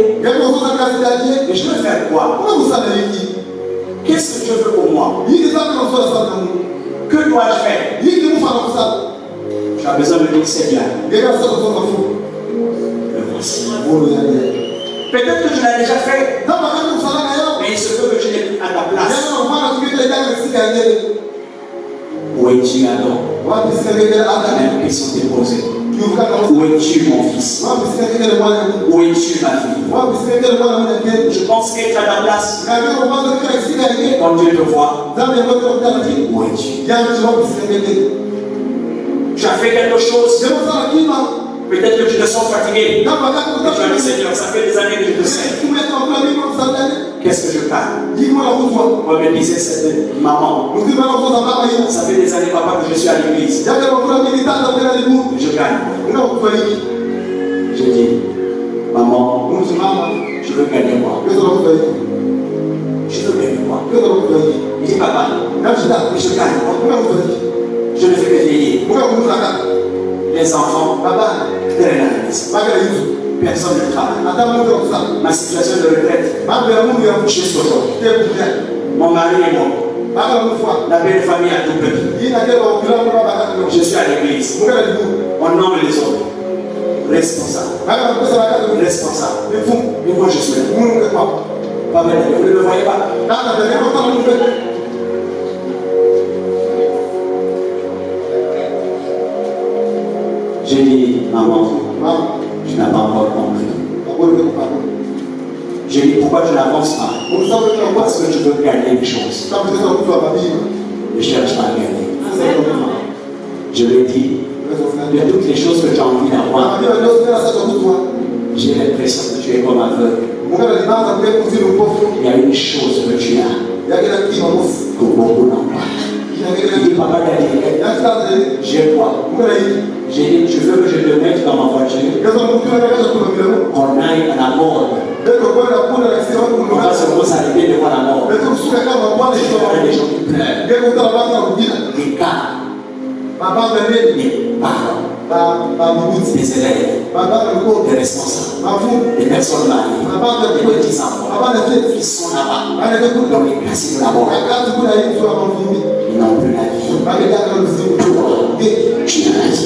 mais je veux faire quoi? Qu'est-ce que Dieu veut pour moi? Que dois-je faire? Tu as besoin de dire Seigneur. Le voici. Peut-être que je l'ai déjà fait. Mais il se peut que je n'ai plus à ta place. Où es-tu Adam? La même question t'est posée. Où es-tu mon fils? Où es-tu ma fille? Je pense qu'être à ta place, quand Dieu te voit, où es-tu? Tu as fait quelque chose. Peut-être que tu te sens fatigué. Tu as dit Seigneur, ça fait des années que je te sais. Qu'est-ce que je parle? Moi me disait cette maman. Ça fait des années papa que je suis à l'église. Je gagne. Je dis, maman, je veux gagner moi. Je veux gagner moi. Il dit papa, je gagne moi. Je ne fais que vieillir. Les enfants, personne ne travaille. Ma situation de retraite, jusqu'aujourd'hui. Mon mari est mort. La belle famille a tout perdu. Je suis à l'église. On nomme les autres. Responsable. Responsable. Mais moi je suis là. Pas mal, vous ne le voyez pas. J'ai dit, maman, tu n'as pas encore compris. J'ai dit, pourquoi je n'avance pas? Parce que je veux gagner des choses. Je ne cherche pas à gagner. Je lui ai dit, de toutes les choses que tu as envie d'avoir, j'ai l'impression que tu es comme aveugle. Il y a une chose que tu as que beaucoup n'ont pas. Il dit, papa, j'ai quoi? J'ai dit, tu veux que je te mette dans ma voiture? On aille à la mort. On va se s'arrêter devant la mort. Il y a des gens qui pleurent. Des cas. Des parents. Des élèves. Des responsables. Des personnes mariées. Des petits enfants. Ils sont là-bas. Dans les classes de la mort. Ils n'ont plus la vie. Tu n'as la vie.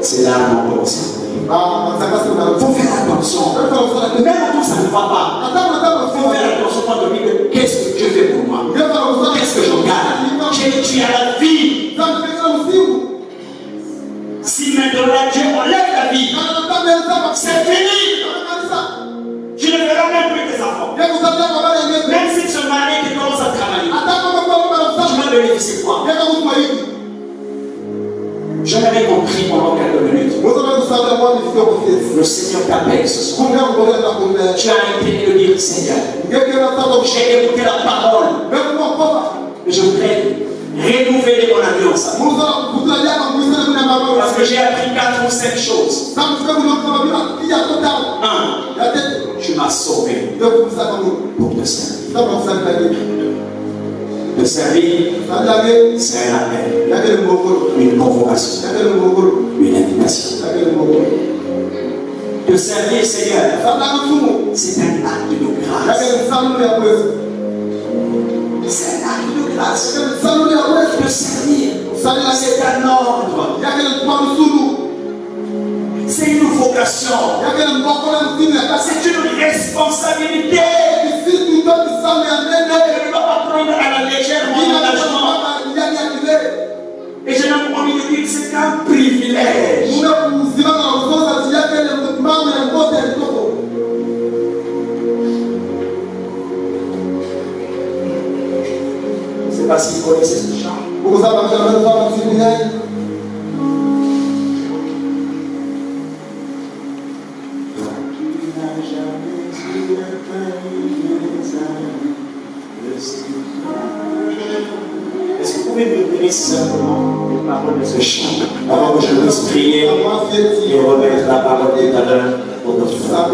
C'est là mon conseil. Il faut faire attention. Même quand ça ne va pas, il faut faire attention quand on dit que qu'est-ce que Dieu fait pour moi? Qu'est-ce que je gagne? Tu as la vie. Si maintenant Dieu enlève la vie, c'est fini. Tu ne verras même plus tes enfants. Même si tu es marié et que tu commences à travailler, tu vas bénéficier quoi? J'aimerais qu'on prie pendant quelques minutes. Le Seigneur t'appelle ce soir. Tu as été de dire, Seigneur, j'ai écouté la parole. Mais je voudrais renouveler mon alliance. Parce que j'ai appris 4 ou 5 choses. 1. Tu m'as sauvé pour te servir. Te servir, c'est un appel, une convocation, une invitation. Te servir, Seigneur, c'est un acte de grâce. C'est un acte de grâce. Te servir, c'est un ordre. C'est une vocation. C'est une responsabilité. Tu ne dois pas prendre à la légère mon engagement. Et j'ai même envie de dire que c'est un privilège. Je ne sais pas si vous connaissez ce chant. Est-ce que vous pouvez me donner simplement les paroles de ce chant avant que je puisse prier et remettre la parole tout à l'heure pour notre frère?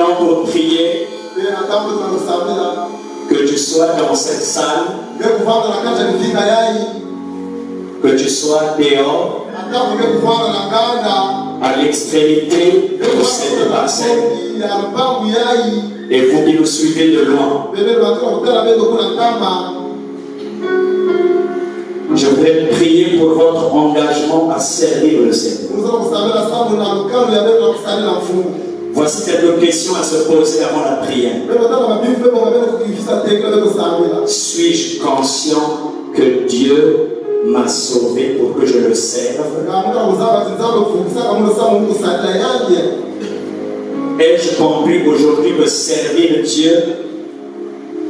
maintenant pour prier que tu sois dans cette salle, que tu sois dehors, à l'extrémité de cette parcelle, et vous qui nous suivez de loin. Je voudrais prier pour votre engagement à servir le Seigneur. Voici quelques questions à se poser avant la prière. Suis-je conscient que Dieu m'a sauvé pour que je le serve? Ai-je compris aujourd'hui que servir Dieu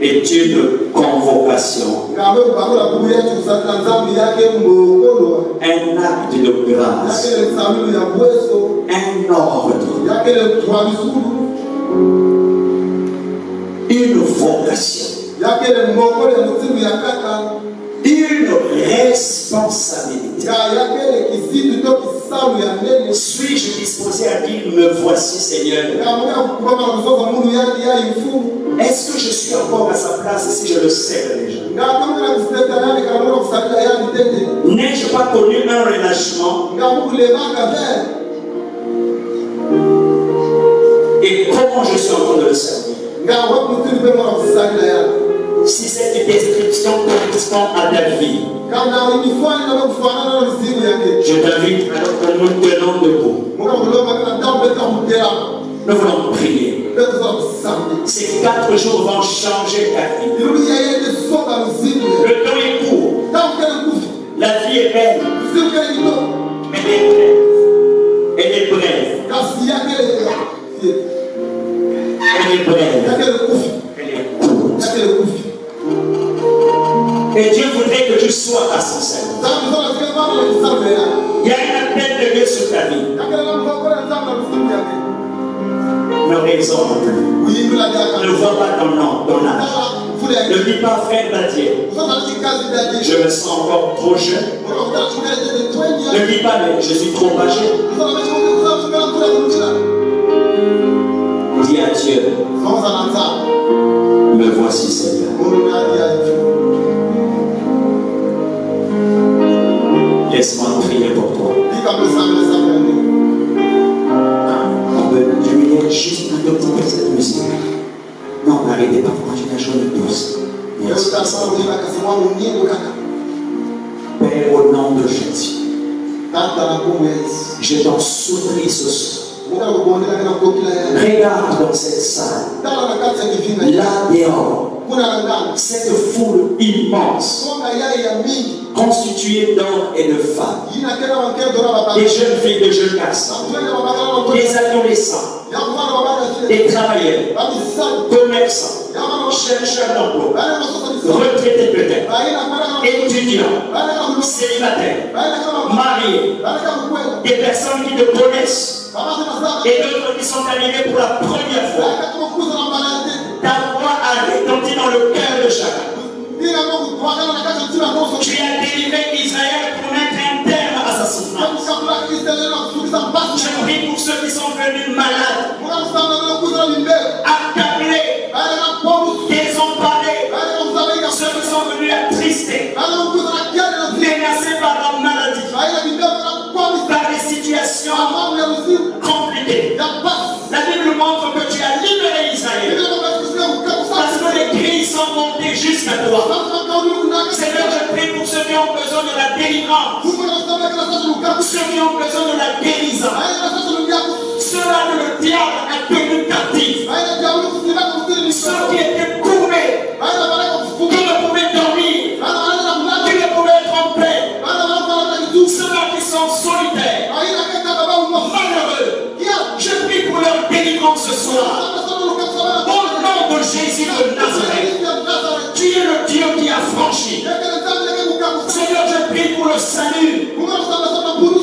est une convocation, un acte de grâce, un ordre, une vocation, une responsabilité. Suis-je disposé à dire me voici Seigneur? Est-ce que je suis encore à sa place si je le sais déjà? N'ai-je pas connu un relâchement? Et comment je suis en train de le servir? Si cette description correspond à ta vie, je t'invite alors que nous tenons debout. Nous voulons prier. Ces 4 jours vont changer ta vie. Le temps est court. La vie est belle. Elle est brève. Elle est brève. Elle est courte. Et Dieu voudrait que tu sois à son service. Il y a un appel de Dieu sur ta vie. Ne raisonne plus. Ne vois pas ton nom, ton âge. Ne dis pas frère Badier. Je me sens encore trop jeune. Ne dis pas mais je suis trop âgé. Dis à Dieu. Me voici Seigneur. Laisse-moi prier pour toi. On peut diminuer juste un tout petit peu cette musique. Non, n'arrêtez pas, continuez à jouer tous. Merci. Père, au nom de Jésus, je t'en supplie ce soir. Regarde dans cette salle, là dehors, cette foule immense, constituée d'hommes et de femmes, des jeunes filles, des jeunes garçons, des adolescents, des travailleurs, commerçants, chercheurs d'emploi, retraités peut-être, étudiants, célibataires, mariés, des personnes qui te connaissent et d'autres qui sont arrivés pour la première fois. Ta voix a retenti dans le cœur de chacun. Tu as délivré Israël pour mettre un terme à sa souffrance. Je prie pour ceux qui sont venus malades, accablés, désemparés, ceux qui sont venus attristés, menacés par la maladie, par des situations compliquées. La Bible montre que tu as libéré Israël. Parce que les cris sont montés jusqu'à toi. Seigneur, je prie pour ceux qui ont besoin de la délivrance, ceux qui ont besoin de la guérison, ceux-là que le diable a tenu captifs, ceux qui étaient courbés, qui ne pouvaient dormir, qui ne pouvaient être en paix, ceux-là qui sont solitaires, malheureux. Je prie pour leur délivrance ce soir. Au nom de Jésus de Nazareth, tu es le Dieu qui a franchi. Seigneur, je prie pour le salut.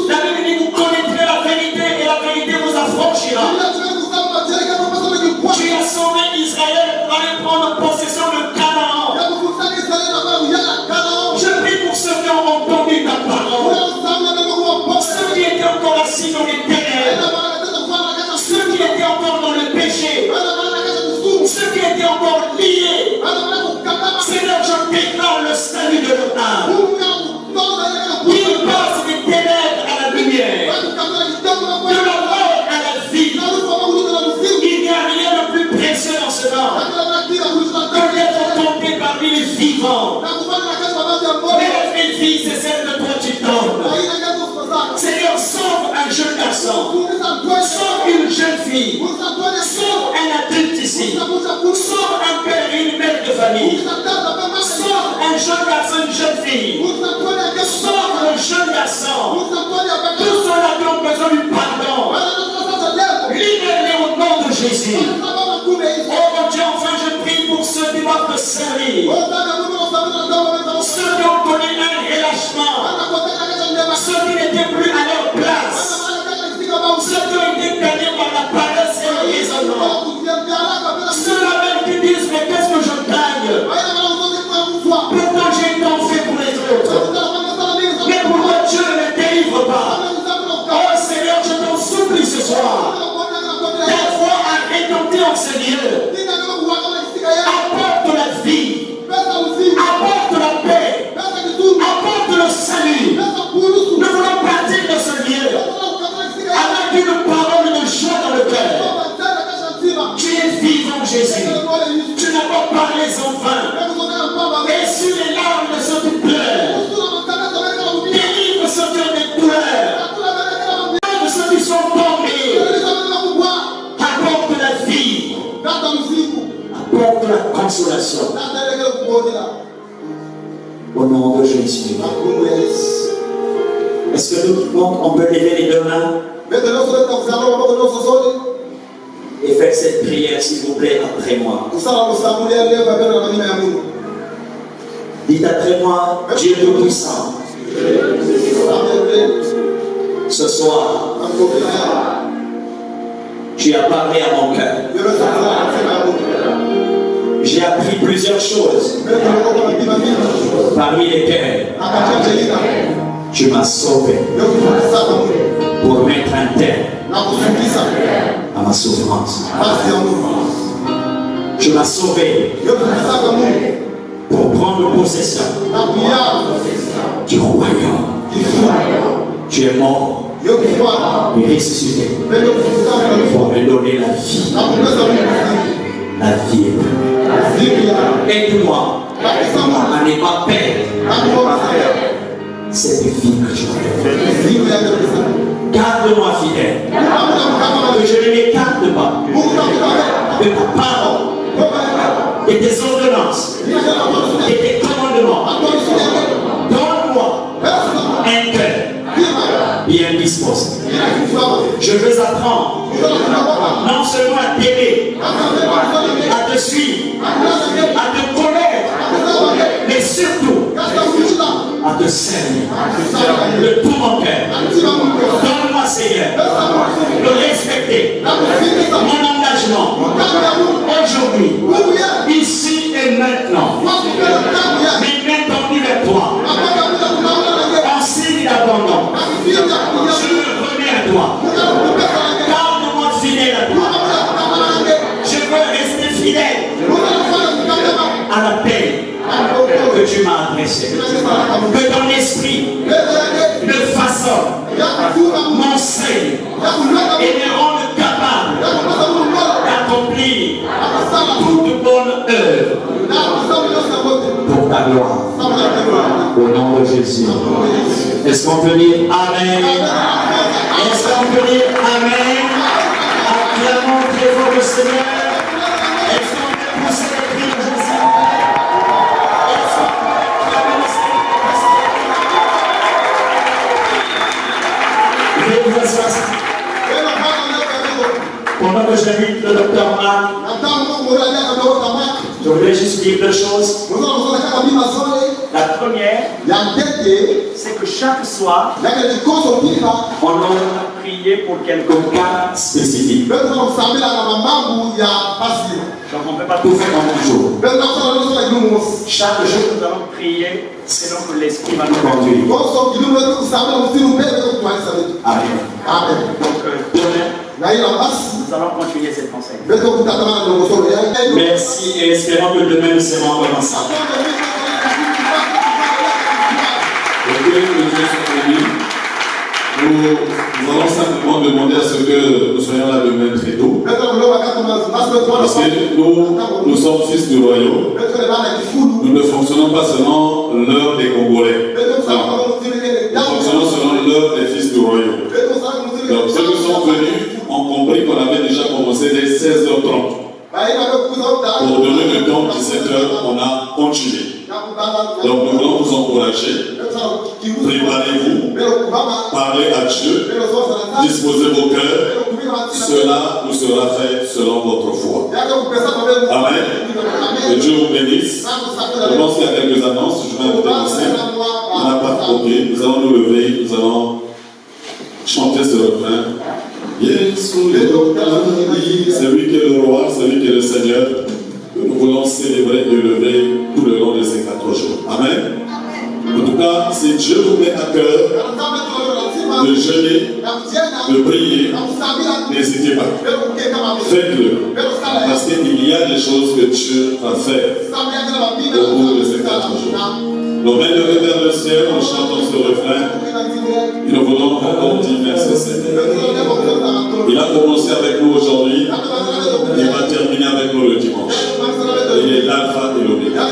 La Bible dit, vous connaîtrez la vérité et la vérité vous affranchira. Tu as sauvé Israël pour aller prendre possession de Canaan. Je prie pour ceux qui ont entendu ta parole, ceux qui étaient encore assis dans les ténèbres, ceux qui étaient encore dans le péché. ceux qui étaient encore liés. Seigneur, je déclare le salut de leur âme. Ils passent des ténèbres à la lumière, de la mort à la vie. Il n'y a rien de plus précieux dans ce monde que d'être compté parmi les vivants. Mais la vraie vie, c'est celle que toi tu donnes. Seigneur, sauve un jeune garçon, sauve une jeune fille, sauve un adulte ici, sauve un père et une mère de famille, sauve un jeune garçon, une jeune fille, sauve un jeune garçon. Tous ceux-là qui ont besoin du pardon, libère-les au nom de Jésus. Oh mon Dieu, enfin je prie pour ceux qui doivent te servir, ceux qui ont connu un relâchement, ceux qui n'étaient plus à leur place, ceux qui ont été gagnés par la paresse et le raisonnement, ceux-là même qui disent mais qu'est-ce que je gagne? Pourquoi j'ai tant fait pour les autres? Mais pourquoi Dieu ne me délivre pas? Oh Seigneur, je t'en supplie ce soir. Ta voix a rétenté en ce lieu. Apporte la vie, apporte la paix, apporte le salut. Nous voulons partir de ce lieu avec une parole de joie dans le cœur. Tu es vivant, Jésus. Tu n'as pas parlé en vain. Et sur les larmes de ceux qui pleurent, délivre ceux qui ont des douleurs, de ceux qui sont tombés. Apporte la vie, apporte la consolation. Au nom de Jésus. Est-ce que tout le monde, on peut lever les deux mains et faire cette prière, s'il vous plaît, après moi? Dites après moi, Dieu Tout-Puissant. Ce soir, tu as parlé à mon cœur. J'ai appris plusieurs choses, parmi lesquelles tu m'as sauvé pour mettre un terme à ma souffrance. Tu m'as sauvé pour prendre possession du royaume. Tu es mort et ressuscité pour me donner la vie. La vie est aide-moi à ne pas perdre cette vie que tu m'as donnée. Garde-moi fidèle, que je ne m'écarte pas de ta parole, de tes ordonnances, de tes commandements. Donne-moi un cœur bien disposé. Je veux apprendre non seulement à t'aimer, à te suivre, à te connaître, mais surtout à te servir de tout mon cœur. Donne-moi, Seigneur, de respecter mon engagement aujourd'hui, ici et maintenant. Mes mains tendues vers toi, en signe d'abandon. Je me remets à toi. Garde-moi fidèle à toi. Je veux rester fidèle à la paix que tu m'as adressée. Que ton esprit me façonne, m'enseigne et me rende capable d'accomplir toute bonne œuvre pour ta gloire. Au nom de Jésus. Est-ce qu'on peut dire Amen? Est-ce qu'on peut dire Amen? Acclamons très fort le Seigneur. Est-ce qu'on peut pousser les cris de Jésus? Est-ce qu'on peut acclamer le Seigneur? Je vais vous asseoir. Pendant que j'invite le docteur Marc, je voudrais juste dire deux choses. La première, c'est que chaque soir, on aura prié pour quelques cas spécifiques. Donc on ne peut pas tout faire en un jour. Chaque jour, nous allons prier selon que l'Esprit va nous conduire. Amen. Donc demain, Nous allons continuer cette conseil. Merci et espérons que demain nous serons encore ensemble. Nous allons simplement demander à ce que nous soyons là demain très tôt. Parce que nous sommes fils du royaume. Nous ne fonctionnons pas selon l'heure des Congolais. Nous fonctionnons selon l'heure des fils du royaume. Donc ceux qui sont venus ont compris qu'on avait déjà commencé dès 16h30. Pour donner le temps de 17h, on a continué. Donc nous voulons vous encourager. Préparez-vous, parlez à Dieu, disposez vos cœurs, cela vous sera fait selon votre foi. Amen. Que Dieu vous bénisse. Je pense qu'il y a quelques annonces, je vais inviter aussi. On n'a pas compris, nous allons nous lever, nous allons chanter ce refrain. C'est lui qui est le roi, c'est lui qui est le Seigneur, que nous voulons célébrer et lever tout le long de ces 4 jours. Amen. En tout cas, si Dieu vous met à cœur de jeûner, de prier, n'hésitez pas. Faites-le. Parce qu'il y a des choses que Dieu va faire au cours de ces 4 jours. Nos mains levées vers le ciel, en chantant ce refrain, et nous voulons encore dire merci Seigneur. Il a commencé avec nous aujourd'hui, il va terminer avec nous le dimanche. Il est l'alpha et l'oméga.